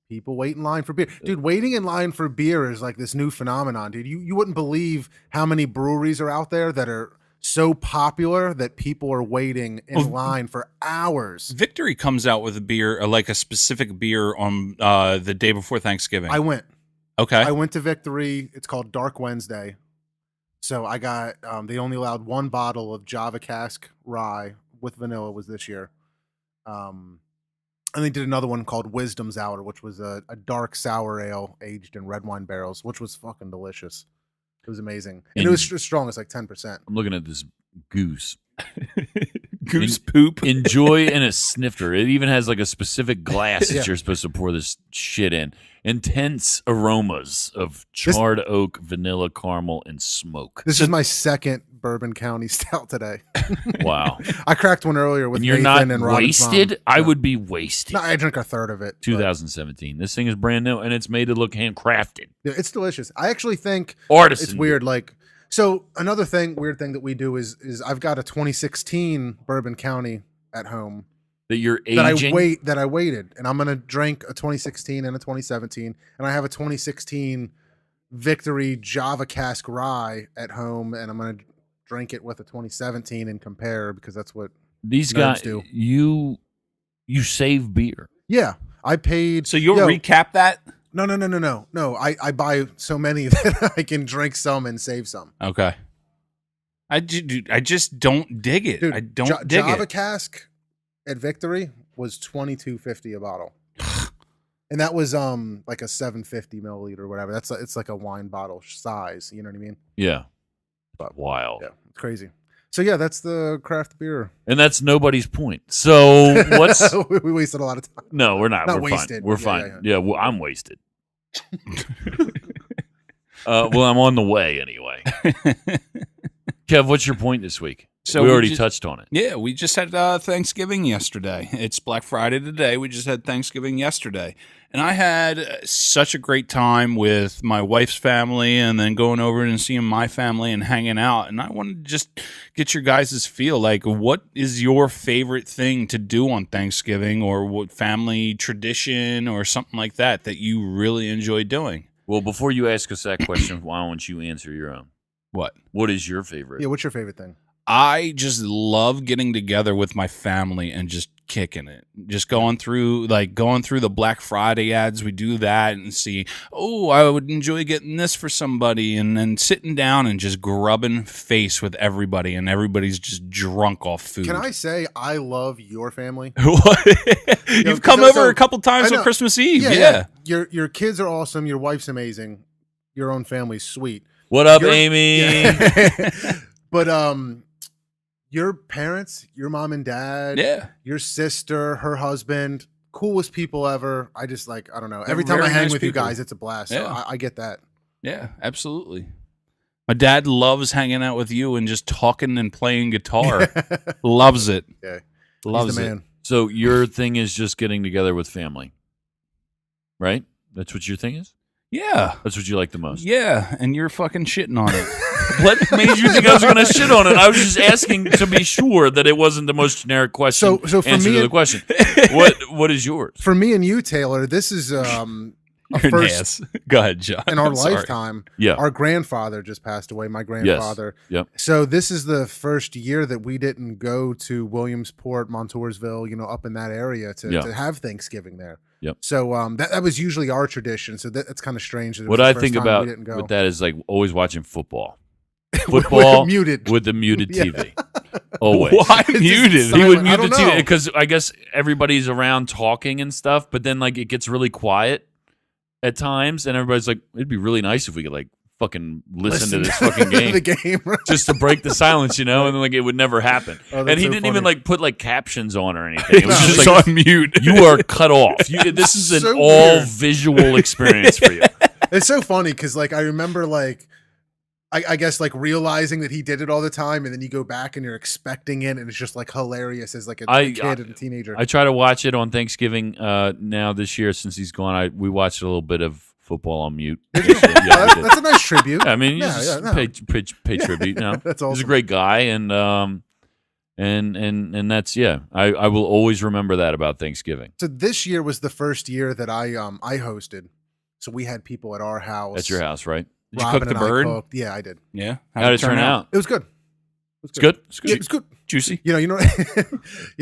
People wait in line for beer. Dude, waiting in line for beer is like this new phenomenon, dude. You wouldn't believe how many breweries are out there that are so popular that people are waiting in line for hours. Victory comes out with a beer, like a specific beer on the day before Thanksgiving. I went Okay. to Victory. It's called Dark Wednesday. So I got, they only allowed one bottle of Java Cask Rye with vanilla was this year. And they did another one called Wisdom's Hour, which was a dark sour ale aged in red wine barrels, which was fucking delicious. It was amazing. And it was strong. It's like 10%. I'm looking at this goose. Goose poop. Enjoy in a snifter. It even has like a specific glass that Yeah. you're supposed to pour this shit in. Intense aromas of charred oak, vanilla, caramel, and smoke. This is my second Bourbon County stout today. Wow. I cracked one earlier with And you're Nathan not and Robin's wasted? mom. I No. would be wasted. No, I drank a third of it. but 2017. This thing is brand new, and it's made to look handcrafted. It's delicious. I actually think Artisan. it's weird. Like, so another weird thing that we do is I've got a 2016 Bourbon County at home That you're aging. that I waited, and I'm gonna drink a 2016 and a 2017, and I have a 2016 Victory Java Cask Rye at home, and I'm gonna drink it with a 2017 and compare because that's what These nerds guys, do. you save beer. Yeah, I paid. So you'll Yo, recap that? No. I buy so many that I can drink some and save some. Okay. I just don't dig it. Dude, I don't dig Java it. Cask at Victory was $22.50 a bottle, and that was like a 750 milliliter or whatever. It's like a wine bottle size. You know what I mean? Yeah. But Wild. yeah, it's crazy. So yeah, that's the craft beer. And that's nobody's point. So what's... we wasted a lot of time. No, we're not. Not We're wasted. fine. We're Yeah, fine. yeah. Yeah, well, I'm wasted. Well, I'm on the way anyway. Kev, what's your point this week? So we we already just- touched on it. Yeah, we just had Thanksgiving yesterday. It's Black Friday today. We just had Thanksgiving yesterday. And I had such a great time with my wife's family and then going over and seeing my family and hanging out. And I wanted to just get your guys' feel. Like, what is your favorite thing to do on Thanksgiving, or what family tradition or something like that you really enjoy doing? Well, before you ask us that question, why don't you answer your own? What? What is your favorite? Yeah, what's your favorite thing? I just love getting together with my family and just kicking it. Just going through the Black Friday ads. We do that and see, oh, I would enjoy getting this for somebody, and then sitting down and just grubbing face with everybody, and everybody's just drunk off food. Can I say I love your family? You've come so- over a couple times I on know. Christmas Eve. Yeah. Your kids are awesome. Your wife's amazing. Your own family's sweet. What up, Your- Amy? Yeah. But your parents, your mom and dad, Yeah. your sister, her husband, coolest people ever. I just I don't know. They're Every time I very hang nice with you people. guys, it's a blast. So Yeah. I get that. Yeah, absolutely. My dad loves hanging out with you and just talking and playing guitar. Loves it. Yeah. Loves He's the it. man. So your thing is just getting together with family, right? That's what your thing is? Yeah. That's what you like the most? Yeah, and you're fucking shitting on it. What made you think I was going to shit on it? I was just asking to be sure that it wasn't the most generic question. So for answer me to the and- question. What is yours? For me and you, Taylor, this is a You're an first ass. Go ahead, John. in our I'm sorry. lifetime. Yeah. Our grandfather just passed away, my grandfather. Yep. So this is the first year that we didn't go to Williamsport, Montoursville, up in that area to have Thanksgiving there. Yep. So that was usually our tradition. So that's kind of strange. That it What was the I first think time about we didn't go. with that is like always watching football. Football muted. with the muted Yeah. TV. Always. Why It's just muted? He would I mute the don't TV know. because I guess everybody's around talking and stuff, but then like it gets really quiet at times, and everybody's like, "It'd be really nice if we could like fucking listen to this fucking game." the game. Right? Just to break the silence, and then like it would never happen. Oh, that's and he so didn't even funny. like put like captions on or anything. It was No. just Just like on mute. you are cut off. This is an So all weird. visual experience for you. It's so funny because I remember I guess realizing that he did it all the time, and then you go back and you're expecting it, and it's just hilarious as a kid and a teenager. I try to watch it on Thanksgiving now this year since he's gone. We watched a little bit of football on mute. Did you? Yeah, we did. That's a nice tribute. I mean, you Yeah, just no. pay tribute. No, That's he's a awesome. great guy, and that's I will always remember that about Thanksgiving. So this year was the first year that I hosted. So we had people at our house. At your house, right? Did you Robin cook the and I bird? cooked. Yeah, I did. Yeah. How did it turn out? It was good. It's good. It's good. Yeah, it was good. Juicy. You know, you know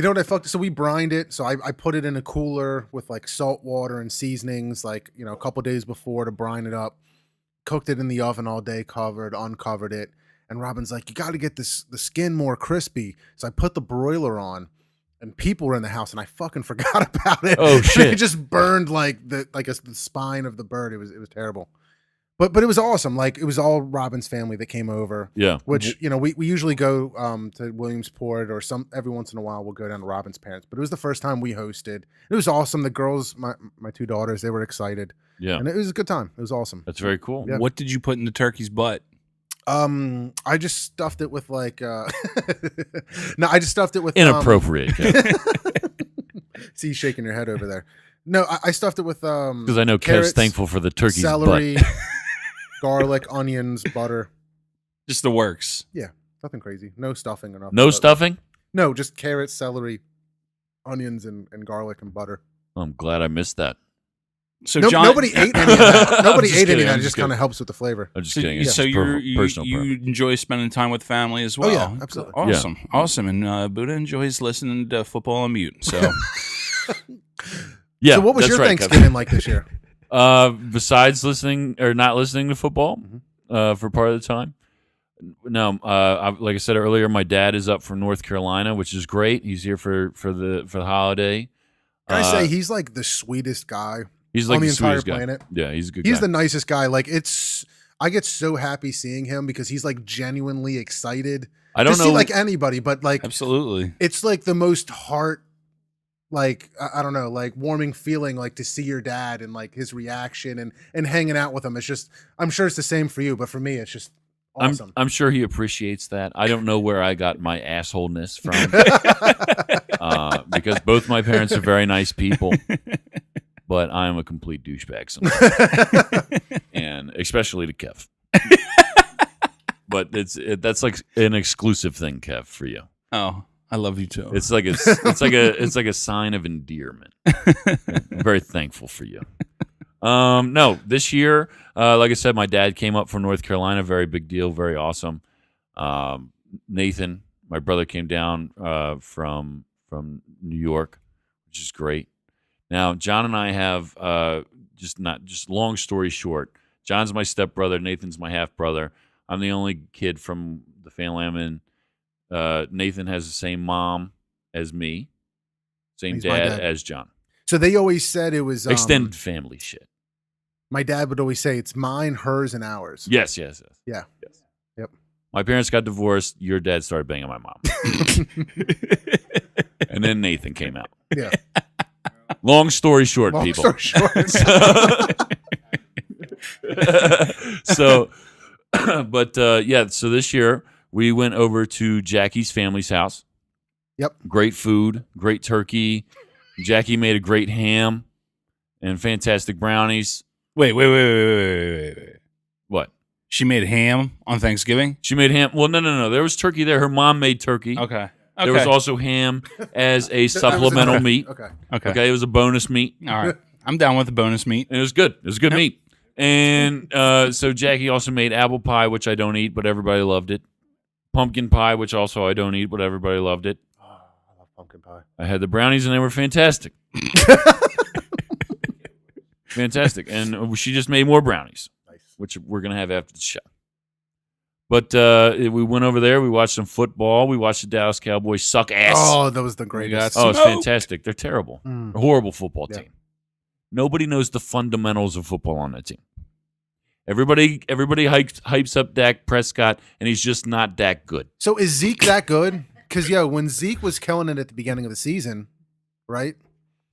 what I fucked. So we brined it. So I put it in a cooler with like salt water and seasonings, like, you know, a couple days before to brine it up. Cooked it in the oven all day, uncovered it. And Robin's like, you got to get the skin more crispy. So I put the broiler on, and people were in the house, and I fucking forgot about it. Oh, shit. It just burned like the spine of the bird. It was terrible. But it was awesome. Like, it was all Robin's family that came over. Yeah. Which, you know, we usually go to Williamsport, or every once in a while we'll go down to Robin's parents. But it was the first time we hosted. It was awesome. The girls, my two daughters, they were excited. Yeah. And it was a good time. It was awesome. That's very cool. Yeah. What did you put in the turkey's butt? I just stuffed it with like no, I just stuffed it with Inappropriate. See you shaking your head over there. No, I stuffed it with Because I know carrots, Kev's thankful for the turkey's celery, butt. garlic, onions, butter. Just the works. Yeah, nothing crazy. No stuffing or nothing. No but- stuffing? No, just carrots, celery, onions, and garlic and butter. I'm glad I missed that. So No, nobody ate any of that. Nobody I'm just ate any kidding, of that. I'm It just just kind kidding. of helps with the flavor. I'm just So, kidding. It's so just you personal preference. enjoy spending time with family as well. yeah, absolutely. Awesome, awesome. And Buddha enjoys listening to football on mute. So Yeah. So what was that's your right, Kev. Thanksgiving like this year? Besides listening or not listening to football for part of the time? No, like I said earlier, my dad is up from North Carolina, which is great. He's here for the holiday. Can I say he's like the sweetest guy He's like on the entire sweetest guy. planet? Yeah, he's a good He's guy. the nicest guy. Like, I get so happy seeing him because he's like genuinely excited. I don't to know. see like anybody, but like absolutely. it's like the most like I don't know, like warming feeling, like to see your dad and like his reaction and hanging out with him. It's just, I'm sure it's the same for you, but for me, it's just awesome. I'm sure he appreciates that. I don't know where I got my assholeness from because both my parents are very nice people, but I am a complete douchebag sometimes, and especially to Kev. But that's like an exclusive thing, Kev, for you. Oh, I love you too. It's like a sign of endearment. I'm very thankful for you. No, this year, like I said, my dad came up from North Carolina. Very big deal. Very awesome. Nathan, my brother, came down from New York, which is great. Now, John and I have just long story short. John's my stepbrother. Nathan's my half brother. I'm the only kid from the family I'm in. Nathan has the same mom as me, same He's my dad dad. as John. So they always said it was Extended family shit. My dad would always say it's mine, hers, and ours. Yes. Yeah. Yes. Yep. My parents got divorced. Your dad started banging my mom. And then Nathan came out. Yeah. Long story short, Long people. story short. So, but yeah, so this year we went over to Jackie's family's house. Yep. Great food, great turkey. Jackie made a great ham and fantastic brownies. Wait. What? She made ham on Thanksgiving? She made ham. Well, no. There was turkey there. Her mom made turkey. Okay. There was also ham as a That was supplemental okay. meat. Okay. Okay, it was a bonus meat. All right. I'm down with the bonus meat. And it was good. It was good Yep. meat. And so Jackie also made apple pie, which I don't eat, but everybody loved it. Pumpkin pie, which also I don't eat, but everybody loved it. Oh, I love pumpkin pie. I had the brownies, and they were fantastic. Fantastic. And she just made more brownies, Nice. which we're going to have after the show. But we went over there. We watched some football. We watched the Dallas Cowboys suck ass. Oh, that was the greatest. Oh, it's Smoked. fantastic. They're terrible. Mm. A horrible football Yeah. team. Nobody knows the fundamentals of football on that team. Everybody hypes up Dak Prescott, and he's just not that good. So is Zeke that good? Because when Zeke was killing it at the beginning of the season, right?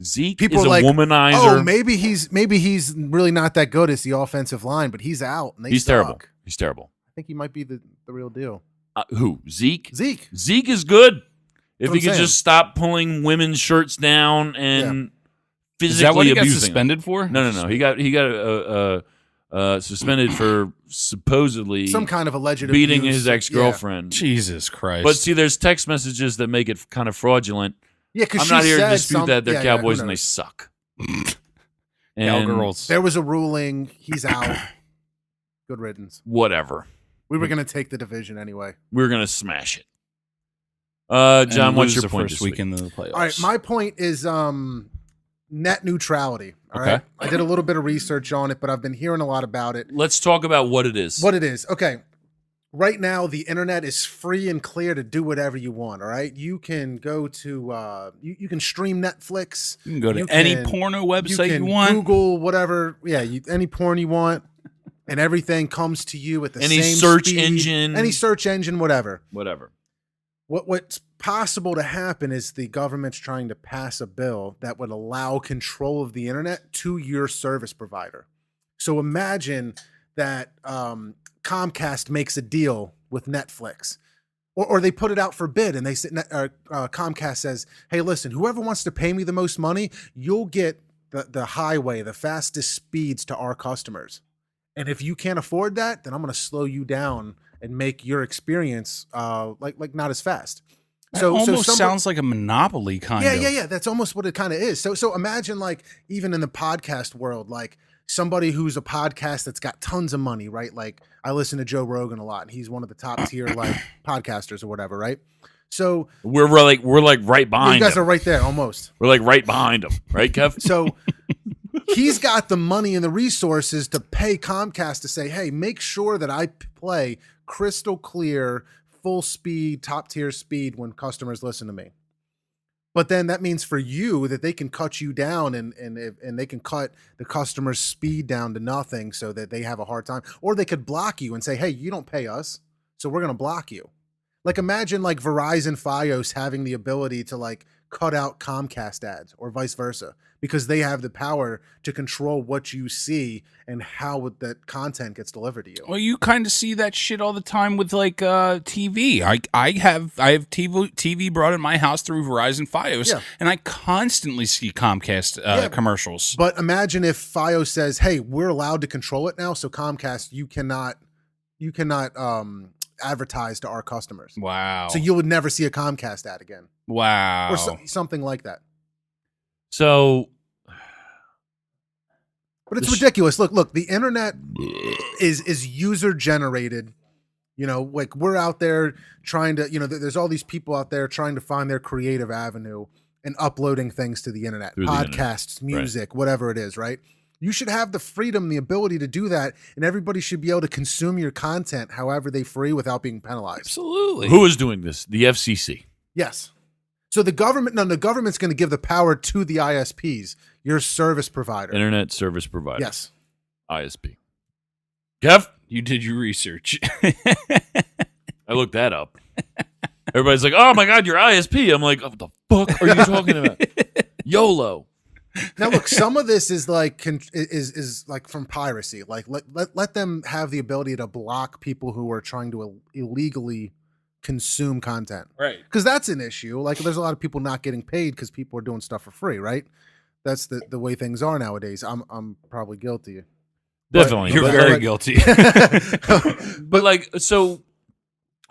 Zeke People is are a like, womanizer. Oh, maybe he's really not that good as the offensive line, but he's out. And He's suck. terrible. He's terrible. I think he might be the real deal. Who? Zeke? Zeke. Zeke is good. If That's he what could I'm just stop pulling women's shirts down and physically Is that what he got abusing suspended for? him. No. He got suspended for supposedly Some kind of alleged beating abuse. his ex-girlfriend. Jesus Christ. But see, there's text messages that make it kind of fraudulent. Yeah, because I'm not here to dispute that they're Cowboys and they suck. And Cowgirls. There was a ruling. He's out. Good riddance. whatever. We were going to take the division anyway. We're gonna smash it. John, And what's lose your the point first this week? weekend of the playoffs? All right, my point is net neutrality. All Okay. right, I did a little bit of research on it, but I've been hearing a lot about it. Let's talk about what it is. What it is. Okay. Right now, the internet is free and clear to do whatever you want. All right. You can go to, you can stream Netflix. You can go to You any can- porno website you can want. Google whatever. Yeah. Any porn you want. And everything comes to you at the Any same search speed. engine. Any search engine, whatever. Whatever. What's possible to happen is the government's trying to pass a bill that would allow control of the internet to your service provider. So imagine that Comcast makes a deal with Netflix, or they put it out for bid, and they say, Comcast says, "Hey, listen, whoever wants to pay me the most money, you'll get the highway, the fastest speeds to our customers. And if you can't afford that, then I'm going to slow you down and make your experience like not as fast." So almost sounds like a monopoly kind of. Yeah. That's almost what it kind of is. So imagine, like, even in the podcast world, like somebody who's a podcast that's got tons of money, right? Like, I listen to Joe Rogan a lot, and he's one of the top tier like podcasters or whatever, right? So We're like right behind you guys him. are right there almost. We're like right behind him, right, Kev? So he's got the money and the resources to pay Comcast to say, "Hey, make sure that I play crystal clear, full speed, top tier speed when customers listen to me." But then that means for you that they can cut you down and they can cut the customer's speed down to nothing so that they have a hard time. Or they could block you and say, "Hey, you don't pay us, so we're going to block you." Like, imagine like Verizon Fios having the ability to like cut out Comcast ads or vice versa, because they have the power to control what you see and how that content gets delivered to you. Well, you kind of see that shit all the time with like TV. I have TV brought in my house through Verizon Fios, Yeah. and I constantly see Comcast commercials. But imagine if Fios says, "Hey, we're allowed to control it now, so Comcast, you cannot advertise to our customers." Wow. So you would never see a Comcast ad again, wow. or something like that. So But it's ridiculous. Look, the internet is user generated. You know, like, we're out there trying to, there's all these people out there trying to find their creative avenue and uploading things to the internet, Through the podcasts, internet. music, whatever it is, right? You should have the freedom, the ability to do that, and everybody should be able to consume your content however they free without being penalized. Absolutely. who is doing this? The FCC. Yes. So the government's going to give the power to the ISPs, your service provider. Internet Service Provider. Yes. ISP. Kev? You did your research. I looked that up. Everybody's like, "Oh my God, you're ISP." I'm like, "What the fuck are you talking about?" YOLO. Now, look, some of this is like is like from piracy. Like, let them have the ability to block people who are trying to illegally consume content, Right. because that's an issue. Like, there's a lot of people not getting paid because people are doing stuff for free, right? That's the way things are nowadays. I'm probably guilty. Definitely. You're But- very but- guilty. But like, so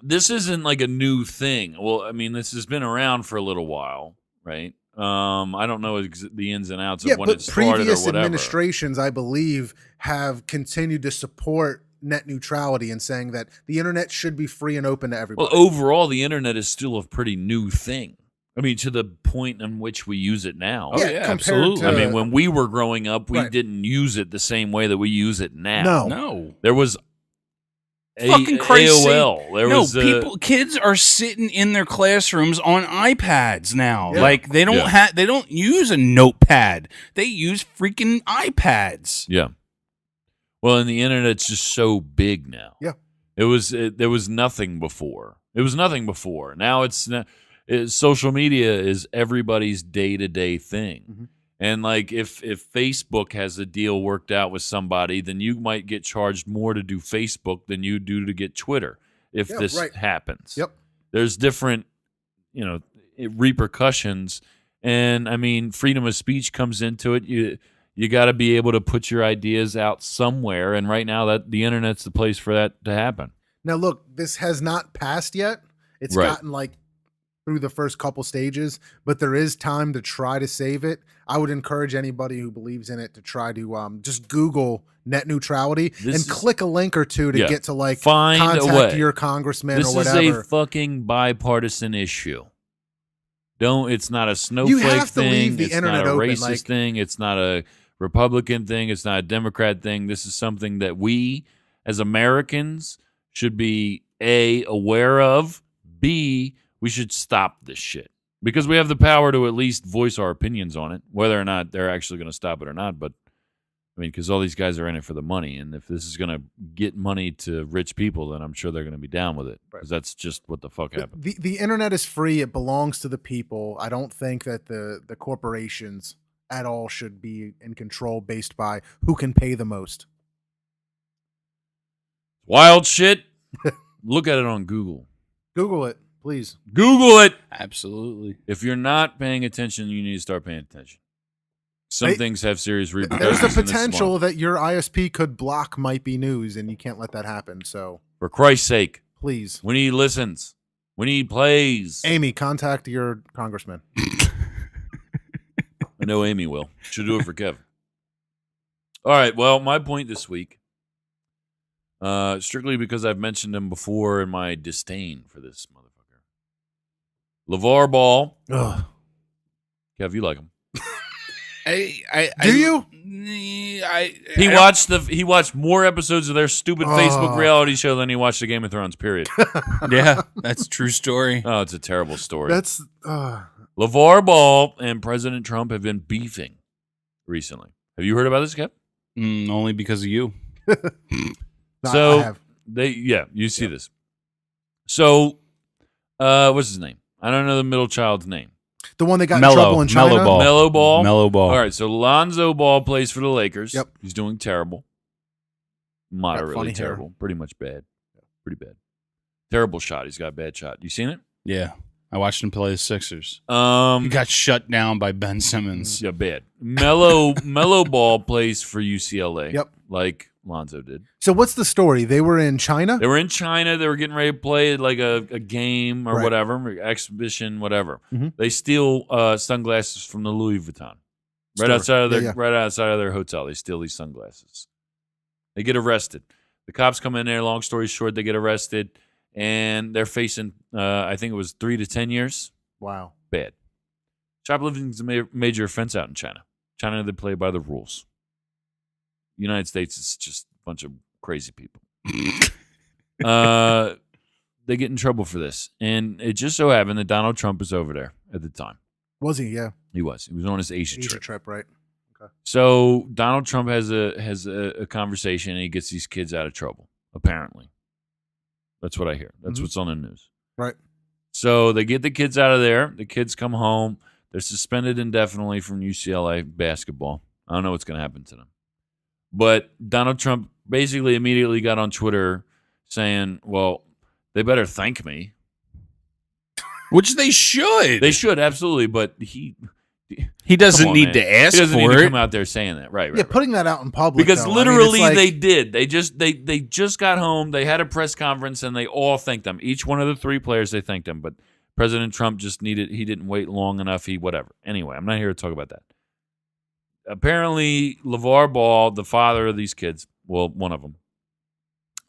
this isn't like a new thing. Well, I mean, this has been around for a little while, right? I don't know the ins and outs of when but it started or previous whatever. administrations, I believe, have continued to support net neutrality and saying that the internet should be free and open to everybody. Well, overall, the internet is still a pretty new thing. I mean, to the point in which we use it now. Oh, yeah, compared absolutely. I mean, when we were growing up, we Right. didn't use it the same way that we use it now. No. No. There was Fucking crazy. AOL. There was kids are sitting in their classrooms on iPads now. Yeah. Like, they don't Yeah. they don't use a notepad. They use freaking iPads. Yeah. Well, and the internet's just so big now. Yeah. There was nothing before. It was nothing before. Now social media is everybody's day-to-day thing. Mhm. And like if Facebook has a deal worked out with somebody, then you might get charged more to do Facebook than you do to get Twitter if Yeah, this right. happens. Yep. There's different, repercussions And I mean, freedom of speech comes into it. You got to be able to put your ideas out somewhere, and right now that the internet's the place for that to happen. Now, look, this has not passed yet. It's Right. gotten like through the first couple stages, but there is time to try to save it. I would encourage anybody who believes in it to try to just Google net neutrality and click a link or two to get to like find a contact way. your congressman This or whatever. is a fucking bipartisan issue. It's not a snowflake have to thing. leave the It's internet not a open, racist like- thing. It's not a Republican thing. It's not a Democrat thing. This is something that we, as Americans, should be A, aware of, B, we should stop this shit. Because we have the power to at least voice our opinions on it, whether or not they're actually going to stop it or not. But, I mean, because all these guys are in it for the money. And if this is going to get money to rich people, then I'm sure they're going to be down with it. Because that's just what the fuck happened. The internet is free. It belongs to the people. I don't think that the corporations at all should be in control based by who can pay the most. Wild shit. Look at it on Google. Google it, please. Google it. Absolutely. If you're not paying attention, you need to start paying attention. Some Hey, things have serious repercussions. There's the in this potential month. that your ISP could block Might Be News, and you can't let that happen. So For Christ's sake, please, we need listens. We need plays. Amy, contact your congressman. I know Amy will. Should do it for Kevin. All right. Well, my point this week, strictly because I've mentioned him before in my disdain for this motherfucker. LeVar Ball. Ugh. Kev, you like him. Do you? He watched more episodes of their stupid Facebook reality show than he watched the Game of Thrones, period. Yeah, that's a true story. Oh, it's a terrible story. That's LeVar Ball and President Trump have been beefing recently. Have you heard about this, Kev? Only because of you. no, So I have. you see this. So, what's his name? I don't know the middle child's name. The one that got Mellow- in trouble in China. Mellow Ball. Mellow Ball. Mellow Ball. All right, so Lonzo Ball plays for the Lakers. Yep. He's doing terrible. Moderately funny hair. terrible. Pretty much bad. Pretty bad. Terrible shot. He's got a bad shot. You seen it? Yeah. I watched him play the Sixers. He Um, got shut down by Ben Simmons. yeah, bad. Mellow Ball plays for UCLA. Yep. Like Lonzo did. So what's the story? They were in China. They were in China. They were getting ready to play like a game or Right. whatever, exhibition, whatever. Mhm. They steal sunglasses from the Louis Vuitton right Store. outside of their Yeah. right outside of their hotel. They steal these sunglasses. They get arrested. The cops come in there. Long story short, they get arrested, and they're facing I think it was 3 to 10 years. Wow. Bad. Shoplifting is a major offense out in China. China, they play by the rules. United States is just a bunch of crazy people. They get in trouble for this. And it just so happened that Donald Trump was over there at the time. Was he? Yeah. He was. He was on his Asia Asia trip. trip, right? So Donald Trump has a conversation and he gets these kids out of trouble, apparently. That's what I hear. That's Mhm. what's on the news. Right. So they get the kids out of there. The kids come home. They're suspended indefinitely from UCLA basketball. I don't know what's going to happen to them. But Donald Trump basically immediately got on Twitter saying, well, they better thank me. Which they should. They should, absolutely. But he doesn't come on, need man. to ask He doesn't need for to it. come out there saying that. Right, Yeah, right. putting that out in public Because though, I mean, literally it's like- they did. They just got home. They had a press conference and they all thanked them. Each one of the three players, they thanked them. But President Trump just he didn't wait long enough. Whatever. Anyway, I'm not here to talk about that. Apparently, LeVar Ball, the father of these kids, well, one of them.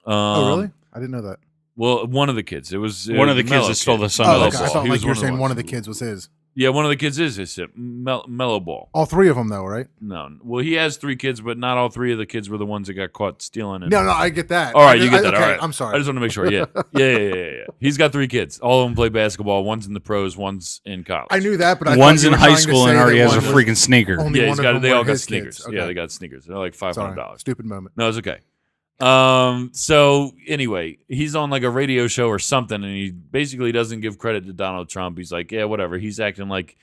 Oh, really? I didn't know that. Well, one of the kids. It was One of the kids Mellow that stole kid. the son Oh, of okay. the I ball. thought He like was you were one of the saying ones. one of the kids was his. Yeah, one of the kids is his Mellow Ball. All three of them, though, right? No, well, he has three kids, but not all three of the kids were the ones that got caught stealing. And, No, I get that. All right, you get that. Okay, All right. I'm sorry. I just want to make sure. Yeah. Yeah. He's got three kids. All of them play basketball. One's in the pros. One's in college. I knew that, but I One's thought you in were high trying to school and say already that has a one was freaking sneaker. only Yeah, one he's of got. them They were all got his sneakers. kids. Okay. Yeah, they got sneakers. They're like Sorry. $500. Stupid moment. No, it's okay. So anyway, he's on like a radio show or something, and he basically doesn't give credit to Donald Trump. He's like, yeah, whatever. He's acting like,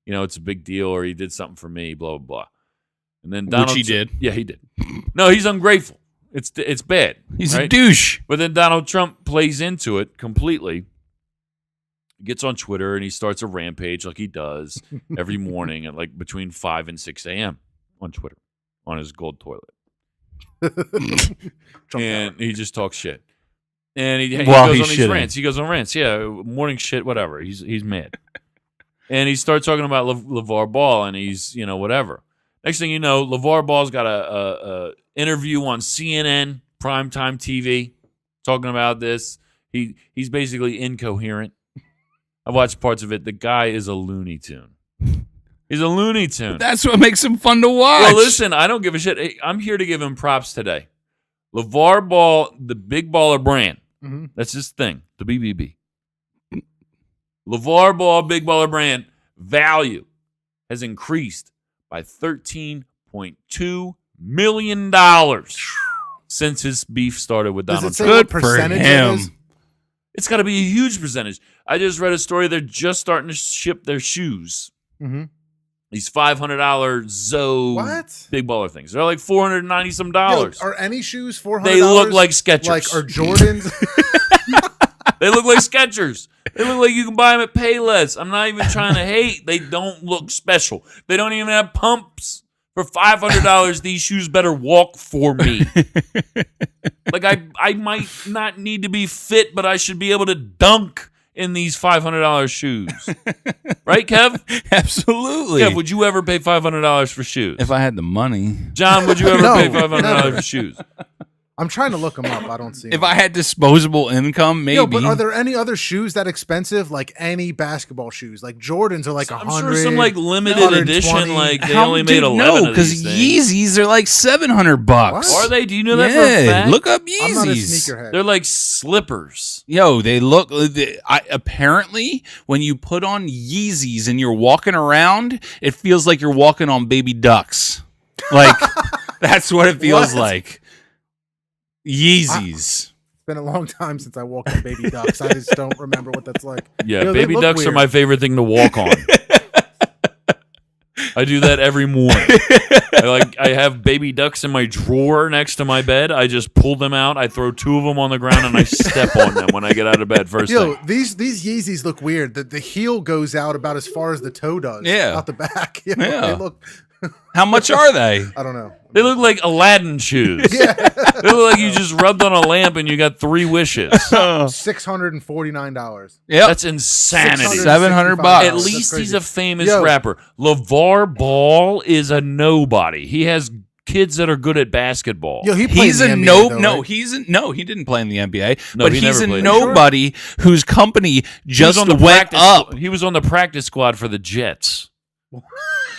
it's a big deal, or he did something for me, blah, blah, blah. And then Donald he did. Yeah, he did. No, he's ungrateful. It's bad. He's a right? douche. But then Donald Trump plays into it completely He gets on Twitter and he starts a rampage like he does every morning at like between 5 and 6 a.m. on Twitter on his gold toilet. And he just talks shit. And he goes on these rants. He goes on rants. Yeah, morning shit, whatever. He's mad. And he starts talking about LeVar Ball, and he's, whatever. Next thing you know, LeVar Ball's got a interview on CNN, primetime TV, talking about this. He's basically incoherent. I watched parts of it. The guy is a Looney Tune. He's a Looney Tune. That's what makes him fun to watch. Well, listen, I don't give a shit. Hey, I'm here to give him props today. LeVar Ball, the big baller brand. Mm-hmm. That's his thing, the BBB. LeVar Ball, big baller brand, value has increased by $13.2 million since his beef started with Donald Does it say Trump. what percentage it is? It's got to be a huge percentage. I just read a story. They're just starting to ship their shoes. Mm-hmm. These $500 Zoe What? big baller things. They're like $490 some. Are any shoes $400? They look like Skechers. Like are Jordans? They look like Skechers. They look like you can buy them at Payless. I'm not even trying to hate. They don't look special. They don't even have pumps. For $500, these shoes better walk for me. Like I might not need to be fit, but I should be able to dunk in these $500 shoes. Right, Kev? Absolutely. Kev, would you ever pay $500 for shoes? If I had the money. John, would you ever No, pay $500 never. for shoes? I'm trying to look them up. I don't see If them. I had disposable income, maybe. Yo, but are there any other shoes that expensive? Like any basketball shoes? Like Jordans are like I'm 100. sure some like limited 120. edition, like they How- only made dude, 11 no, of because these things. Yeezys are like $700. What? Are they? Do you know that for a Yeah, fact? look up I'm not a Yeezys. sneakerhead. They're like slippers. Yo, they look. Apparently, when you put on Yeezys and you're walking around, it feels like you're walking on baby ducks. Like that's what it feels What? like. Yeezys. It's been a long time since I walked on baby ducks. I just don't remember what that's like. Yeah, Yo, they baby look ducks are weird. my favorite thing to walk on. I do that every morning. I have baby ducks in my drawer next to my bed. I just pull them out. I throw 2 of them on the ground and I step on them when I get out of bed first Yo, thing. these Yeezys look weird. The heel goes out about as far as the toe does. Yeah. Out the back. Yo, Yeah. They look. How much are they? I don't know. They look like Aladdin shoes. Yeah. They look like you just rubbed on a lamp and you got 3 wishes. $649. Yep. That's insanity. $700. At That's least he's crazy. a famous Yo. rapper. LeVar Ball is a nobody. He has kids that are good at basketball. Yo, he played He's in a the no, NBA, though, no. right? He's a no. He didn't play in the NBA, No, but he he's never a played. nobody whose company just went up. He was on the practice squad for the Jets.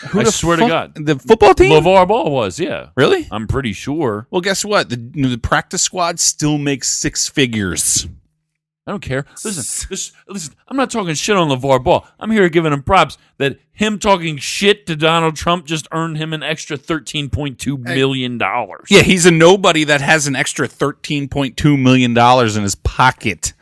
Who I the swear to fuck- God. the football team. LeVar Ball was, yeah. Really? I'm pretty sure. Well, guess what? The practice squad still makes 6 figures. I don't care. Listen. I'm not talking shit on LeVar Ball. I'm here giving him props that him talking shit to Donald Trump just earned him an extra $13.2 million. Yeah, he's a nobody that has an extra $13.2 million in his pocket.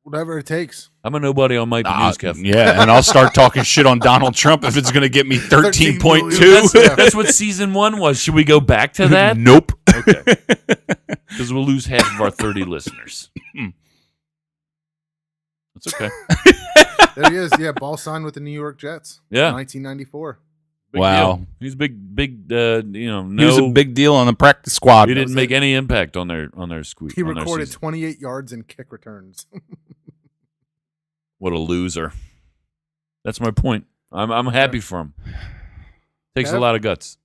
Whatever it takes. I'm a nobody on Might Be News, Kev. Yeah, and I'll start talking shit on Donald Trump if it's going to get me 13.2. That's what season 1 was. Should we go back to that? Nope. Okay. Because we'll lose half of our 30 listeners. That's okay. There he is. Yeah, Ball signed with the New York Jets. Yeah. 1994. Big Wow. deal. He's big, no. He was a big deal on the practice squad. He didn't make any impact on their squeak. He on their recorded season. 28 yards and kick returns. What a loser. That's my point. I'm happy for him. Takes a Kev? lot of guts.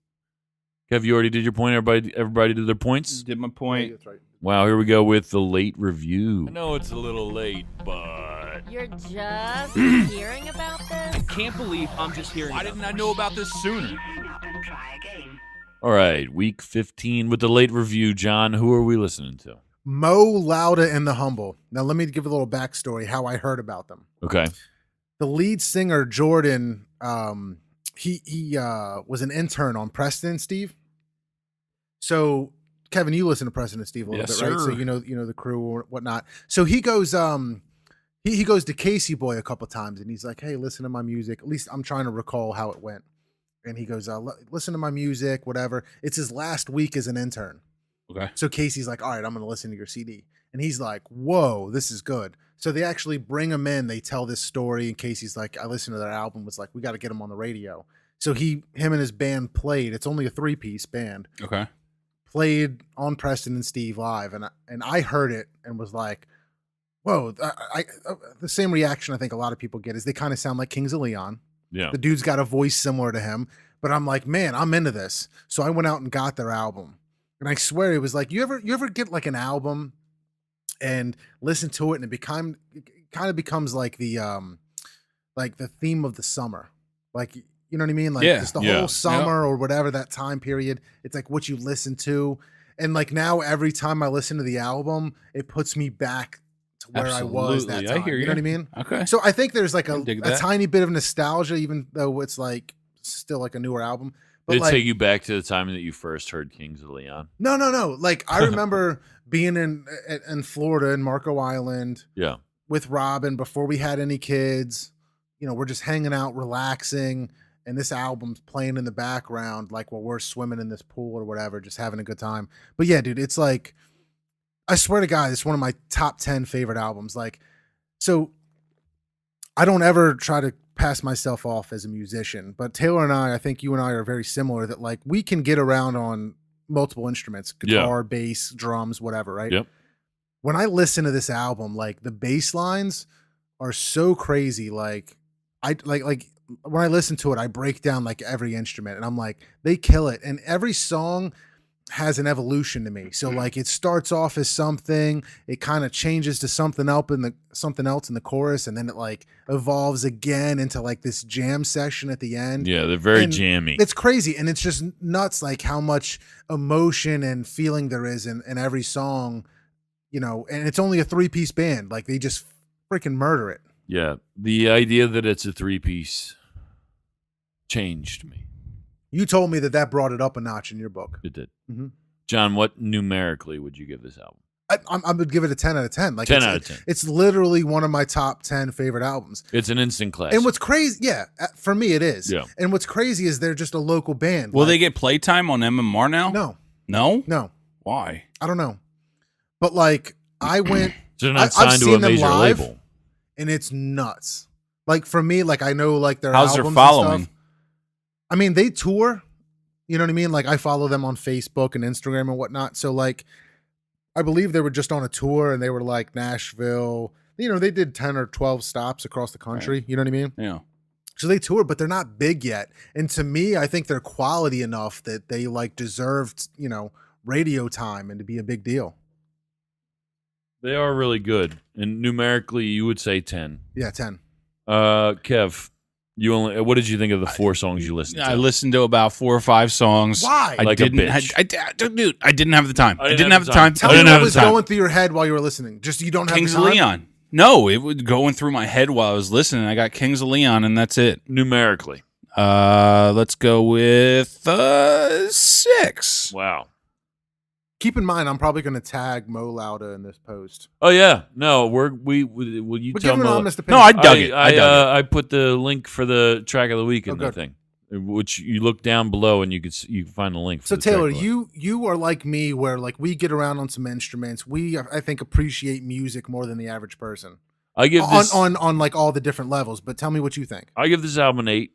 Kev, you already did your point. Everybody did their points. Did my point. That's right. Wow, here we go with the late review. I know it's a little late, but You're just hearing about this? Can't believe I'm just hearing. Why didn't I know about this sooner? all right, week 15 with the late review. John, who are we listening to? Mo, Lauda, and the Humble. Now, let me give a little backstory how I heard about them. Okay. The lead singer, Jordan, he was an intern on Preston and Steve. So, Kevin, you listen to Preston and Steve a little Yes, bit, right? sir. So you know the crew or whatnot. So he goes he goes to Casey Boy a couple times, and he's like, "Hey, listen to my music." At least I'm trying to recall how it went. And he goes, "Listen to my music, whatever." It's his last week as an intern. Okay. So Casey's like, all right, I'm going to listen to your CD. And he's like, whoa, this is good. So they actually bring him in. They tell this story. And Casey's like, I listened to their album. Was like, we got to get him on the radio. So him and his band played. It's only a 3-piece band. Okay. Played on Preston and Steve live. And I heard it and was like, whoa. The same reaction I think a lot of people get is they kind of sound like Kings of Leon. Yeah. The dude's got a voice similar to him. But I'm like, man, I'm into this. So I went out and got their album. And I swear it was like, you ever get like an album and listen to it and it kind of becomes like the theme of the summer. Like, you know what I mean? Like just the whole summer or whatever, that time period. It's like what you listen to. And like now every time I listen to the album, it puts me back to where I was that time. I hear you. You know what I mean? Okay. So I think there's like a that. tiny bit of nostalgia, even though it's like still like a newer album. But Did it like, take you back to the time that you first heard Kings of Leon? No. Like I remember being in Florida in Marco Island Yeah. with Robin before we had any kids. You know, we're just hanging out, relaxing, and this album's playing in the background, like while we're swimming in this pool or whatever, just having a good time. But yeah, dude, it's like, I swear to God, it's one of my top 10 favorite albums. Like, so I don't ever try to pass myself off as a musician, but Taylor and I think you and I are very similar that like we can get around on multiple instruments, guitar, bass, drums, whatever, right? Yep. When I listen to this album, like the bass lines are so crazy. Like I like when I listen to it, I break down like every instrument and I'm like, they kill it. And every song has an evolution to me. So like it starts off as something, it kind of changes to something else in the chorus, and then it like evolves again into like this jam session at the end. Yeah, they're very And jammy. It's crazy, and it's just nuts like how much emotion and feeling there is in every song, you know, and it's only a 3-piece band. Like they just freaking murder it. Yeah, the idea that it's a 3-piece changed me. You told me that brought it up a notch in your book. It did. Mhm. John, what numerically would you give this album? I would give it a 10 out of 10. Like 10 out of 10. It's literally one of my top 10 favorite albums. It's an instant classic. And what's crazy, for me it is. Yeah. And what's crazy is they're just a local band. Will Like, they get playtime on MMR now? No, No? Why? I don't know. But like I went, So they're not I've signed to a seen them major live. label. and it's nuts. Like for me, like I know like their How's their albums following? and stuff. I mean, they tour. You know what I mean? Like I follow them on Facebook and Instagram and whatnot. So like, I believe they were just on a tour and they were like Nashville. You know, they did 10 or 12 stops across the country. Right. You know what I mean? Yeah. So they toured, but they're not big yet. And to me, I think they're quality enough that they like deserved, you know, radio time and to be a big deal. They are really good. And numerically, you would say 10. Yeah, 10. Kev, what did you think of the 4 songs you listened to? I listened to about 4 or 5 songs. Why? Like a bitch. Dude, I didn't have the time. I didn't have the time. Tell I me didn't what have the was time. going through your head while you were listening. Just you don't have Kings the of time? Leon. No, it was going through my head while I was listening. I got Kings of Leon, and that's it. Numerically. Let's go with 6. Wow. Keep in mind, I'm probably going to tag Mo Lauda in this post. Oh yeah, no, will you But tell give an me? honest opinion. No, I dug it. I dug it. I put the link for the track of the week in the good. thing, which you look down below and you can find the link. For So the track Taylor, of the week. you are like me, where like we get around on some instruments. We I think appreciate music more than the average person. I give this on like all the different levels. But tell me what you think. I give this album an 8.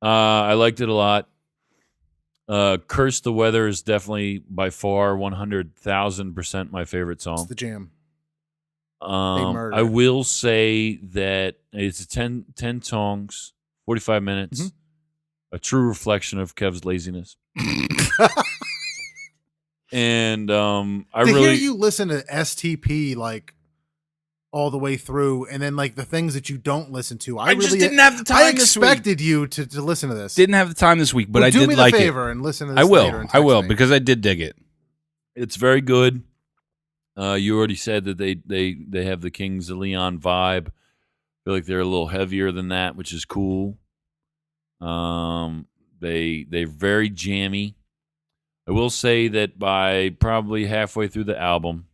I liked it a lot. Curse the Weather is definitely by far 100,000% my favorite song. It's the jam. murder I it. will say that it's 10 songs, 45 minutes, Mhm. a true reflection of Kev's laziness. And I to really hear you listen to STP like all the way through, and then like the things that you don't listen to, I just really didn't have the time I this week. expected you to listen to this. Didn't have the time this week, but Well, I do did me like the it. favor and listen to this. I will. later and I text will me. because I did dig it. it's very good. You already said that they have the Kings of Leon vibe. I feel like they're a little heavier than that, which is cool. They're very jammy. I will say that by probably halfway through the album,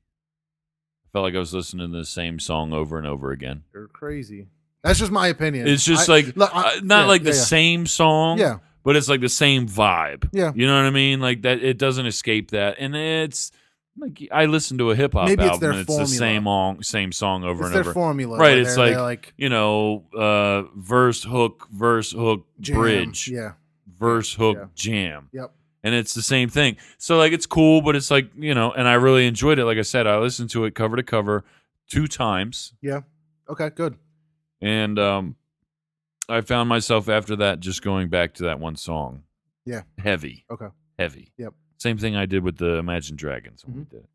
I felt like I was listening to the same song over and over again. You're crazy. That's just my opinion. It's just not the same song, Yeah. but it's like the same vibe. Yeah. You know what I mean? Like that, it doesn't escape that, and it's like I listen to a hip hop Maybe it's album, their and it's the same song over It's and their over. formula. Right, where it's they're like, you know, verse hook, jam. bridge, Yeah. verse hook, Yeah. jam. Yep. And it's the same thing. So like it's cool, but it's like, you know, and I really enjoyed it. Like I said, I listened to it cover to cover 2 times. Yeah. Okay. Good. And I found myself after that just going back to that one song. Yeah. Heavy. Okay. Heavy. Yep. Same thing I did with the Imagine Dragons when we Mhm. did it.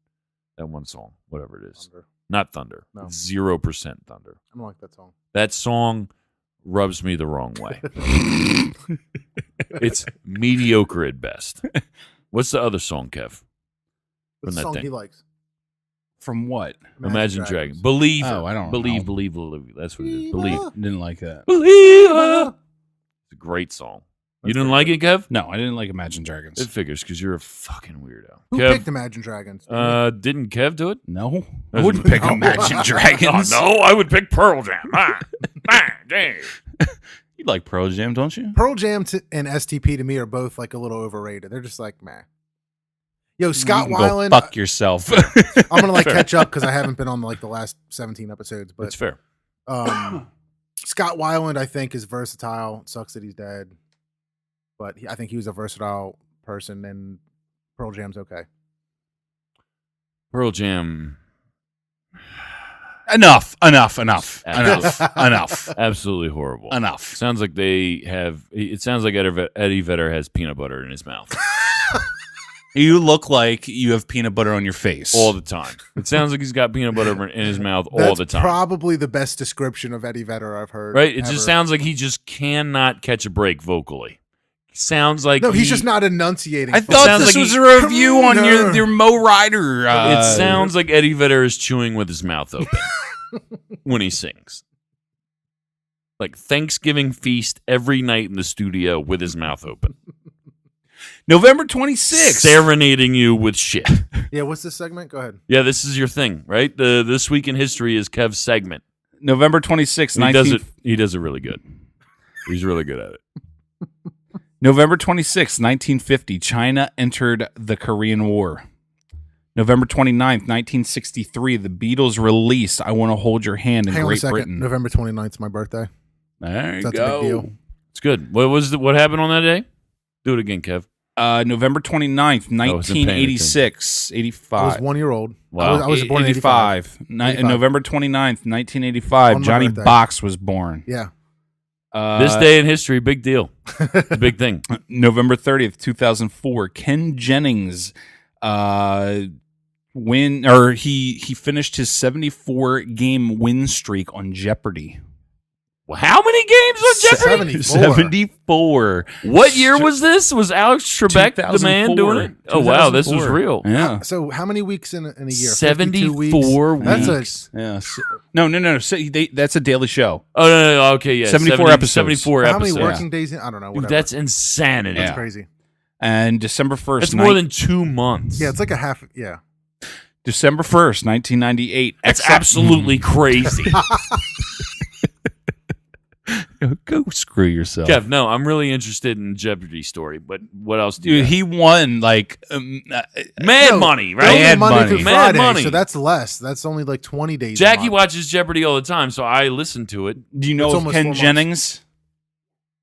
That one song, whatever it is. Thunder. Not Thunder. No. 0% Thunder. I don't like that song. That song rubs me the wrong way. It's mediocre at best. What's the other song, Kev? What's the that song thing. he likes? From what? Imagine Dragons. Believe. Oh, I don't believe, know. believe, believe. That's what it is. Believe. Didn't like that. Believer. It's a great song. You didn't like it, Kev? No, I didn't like Imagine Dragons. It figures because you're a fucking weirdo. Who Kev, picked Imagine Dragons? didn't Kev do it? No, I Doesn't- wouldn't pick Oh, Imagine wow. Dragons. No, I would pick Pearl Jam. Dang. You like Pearl Jam, don't you? Pearl Jam and STP to me are both like a little overrated. They're just like meh. Yo, Scott You can go Weiland. fuck yourself. I'm gonna like Fair. catch up because I haven't been on like the last 17 episodes. That's But fair. Scott Weiland, I think, is versatile. Sucks that he's dead, but I think he was a versatile person, and Pearl Jam's okay. Pearl Jam. enough. Absolutely horrible. Enough. Sounds like they have. It sounds like Eddie Vedder has peanut butter in his mouth You look like you have peanut butter on your face. all the time. It sounds like he's got peanut butter in his mouth all That's the time. probably the best description of Eddie Vedder I've heard. Right? It ever. just sounds like he just cannot catch a break vocally. Sounds like No, he's just not enunciating. I for- thought sounds this like was he- a review on No. your Mo Rider. It sounds like Eddie Vedder is chewing with his mouth open when he sings. Like Thanksgiving feast every night in the studio with his mouth open, November 26th. serenading you with shit. Yeah, what's this segment? Go ahead. Yeah, this is your thing, right? The This Week in History is Kev's segment. November 26th, He does it really good. He's really good at it. November 26th, 1950, China entered the Korean War. November 29th, 1963, the Beatles released I Want to Hold Your Hand in Hang on a Great second. Britain. November 29th is my birthday. There you That's a go. big deal. It's good. What happened on that day? Do it again, Kev. November 29th, I wasn't paying 1986, I was 85. 1 year old. Wow. I was born in 85. 85. November 29th, 1985, On my Johnny birthday. Box was born. Yeah. This day in history, big deal. It's a big thing. November 30th, 2004, Ken Jennings he finished his 74 game win streak on Jeopardy. Well, how many games on Jeopardy? 74. 74. What year was this? Was Alex Trebek the man 2004. doing it? Oh, wow. This was 2004. real. Yeah. So how many weeks in a year? 74 52 weeks. That's Yeah. No. So that's a daily show. Oh, no. Okay, yeah. 74 episodes. 74 how many episodes. working days? I don't know. Dude, Whatever. that's insanity. That's Yeah. crazy. And December 1st, That's more than 2 months. Yeah, it's like a half. Yeah. December 1st, 1998. That's absolutely crazy. Go screw yourself. Kev, no, I'm really interested in Jeopardy story, but what else do Dude, you he won like Mad No, money, They're only right? Mad Monday money. through Mad Friday, money. so that's less. That's only like 20 days. a Jackie month. watches Jeopardy all the time, so I listen to it. Do you know It's of almost 4 Ken months. Jennings?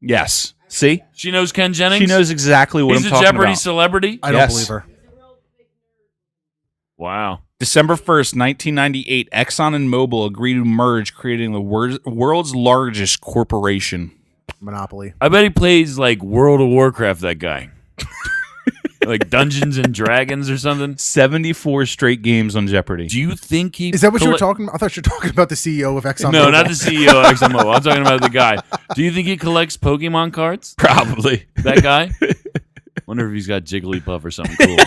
Yes. See? She knows Ken Jennings? She knows exactly what He's I'm a talking Jeopardy about. celebrity? I don't Yes. believe her. Wow. December 1st, 1998, Exxon and Mobil agree to merge, creating the world's largest corporation. Monopoly. I bet he plays like World of Warcraft, that guy. Like Dungeons and Dragons or something. 74 straight games on Jeopardy. Do you think he... Is that what you were talking about? I thought you were talking about the CEO of Exxon. No, Mobil. not the CEO of ExxonMobil. I'm talking about the guy. Do you think he collects Pokemon cards? Probably. That guy? Wonder if he's got Jigglypuff or something cool.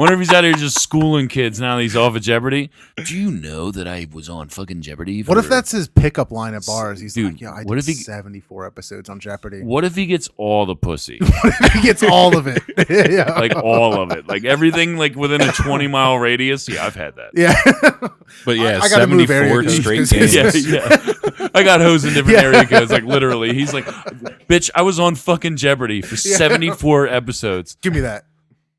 wonder if he's out here just schooling kids now that he's off of Jeopardy. Do you know that I was on fucking Jeopardy? What if that's his pickup line at bars? He's Dude, like, "Yeah, I what did if he- 74 episodes on Jeopardy." What if he gets all the pussy? He gets all of it. Yeah. Like all of it. Like everything like within a 20-mile radius? Yeah, I've had that. Yeah. But yeah, I gotta move area 74 codes straight 'cause games. Yeah. I got hoes in different area codes, like literally. He's like, bitch, I was on fucking Jeopardy for 74 episodes. Give me that.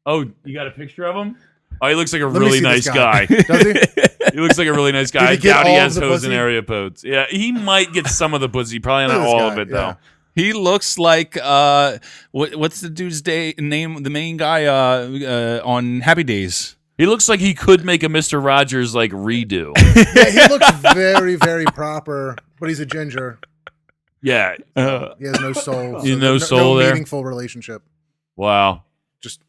Oh, you got a picture of him? Oh, he looks like a me really see nice this guy. Does he? He looks like a really nice guy. Did I he get doubt he all has of the hoes in pussy? area codes. Yeah, he might get some of the pussy, probably not Look at this all guy, of it yeah. though. He looks like what's the dude's name? The main guy on Happy Days. He looks like he could make a Mr. Rogers like redo. Yeah, he looks very, very proper, but he's a ginger. Yeah. He has no soul. He has no soul there? Meaningful relationship. Wow. Just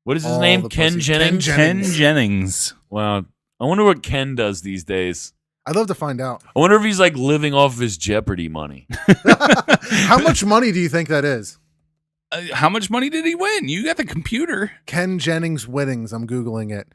What is his all name? the Ken pussy. Jennings? Ken Jennings. Wow. I wonder what Ken does these days. I'd love to find out. I wonder if he's like living off of his Jeopardy money. How much money do you think that is? How much money did he win? You got the computer. Ken Jennings winnings. I'm Googling it.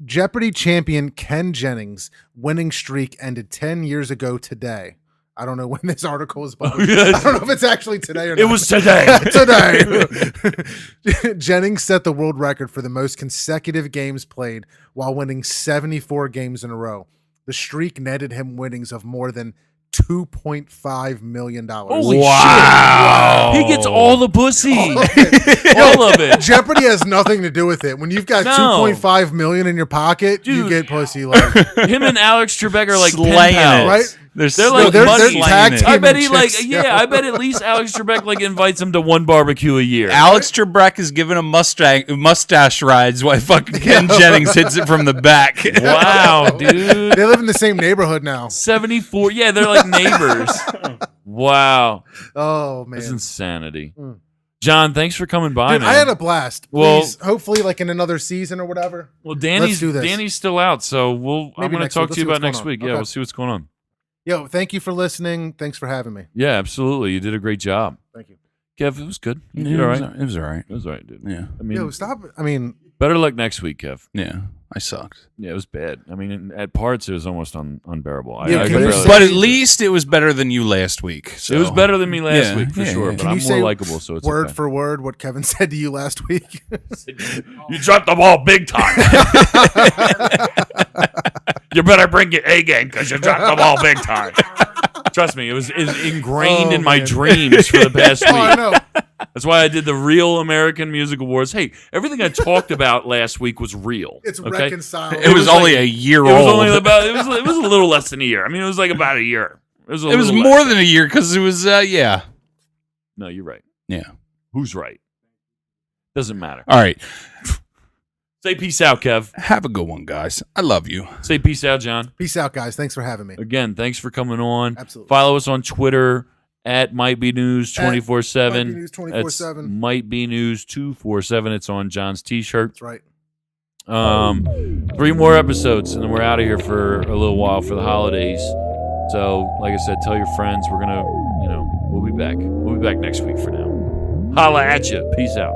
Jeopardy champion Ken Jennings winning streak ended 10 years ago today. I don't know when this article was published. I don't know if it's actually today or not. It was today. Today. Jennings set the world record for the most consecutive games played while winning 74 games in a row. The streak netted him winnings of more than $2.5 million. Holy Wow. shit. He gets all the pussy. All of it. Jeopardy has nothing to do with it. When you've got No. $2.5 million in your pocket, you Dude. get pussy like Him and Alex Trebek are like pen Slanging pals. it. right? They're like they're money. tag Slanging it. team. I bet he like, Chicks, yeah, yeah. I bet at least Alex Trebek like invites him to one barbecue a year. Alex Trebek is giving him mustache rides while fucking Ken Jennings hits it from the back. Wow, dude. They live in the same neighborhood now. 74. Yeah, they're like neighbors. Wow. Oh man. That's insanity. John, thanks for coming by, Dude, man. I had a blast. Well- Please, hopefully like in another season or whatever. Well, Let's do this. Danny's still out, so I'm Maybe going to next talk week. to you Let's about see what's next going week. on. Yeah, Okay. we'll see what's going on. Yo, thank you for listening. Thanks for having me. Yeah, absolutely. You did a great job. Thank you. Kev, it was good. You Yeah, did all right. It was all right. It was all right, dude. Yeah. I mean, Yo, stop. I mean, better luck next week, Kev. Yeah. I sucked. Yeah, it was bad. I mean, at parts, it was almost unbearable. Yeah, I can you barely- say- But at least it was better than you last week. So. it was better than me last Yeah, week for yeah, sure, yeah. but Can I'm you more say likable, so it's word okay. for word what Kevin said to you last week. You dropped the ball big time. You better bring your A game because you dropped the ball big time. Trust me, it was ingrained in my man. dreams for the past Oh, I week. know. That's why I did the Real American Music Awards. Hey, everything I talked about last week was real. It's okay? reconciled. It was only a year It was old. only about. It was a little less than a year. I mean, it was like about a year. It was. It was little more less. than a year because it was, yeah. No, you're right. Yeah. Who's right? Doesn't matter. All right. Say peace out, Kev. Have a good one, guys. I love you. Say peace out, John. Peace out, guys. Thanks for having me. Again, thanks for coming on. Absolutely. Follow us on Twitter at Might Be News 24/7. Might Be News That's 24/7. Might Be News 247. It's on John's T-shirt. That's right. 3 more episodes, and then we're out of here for a little while for the holidays. So, like I said, tell your friends. We'll be back. We'll be back next week for now. Holla at you. Peace out.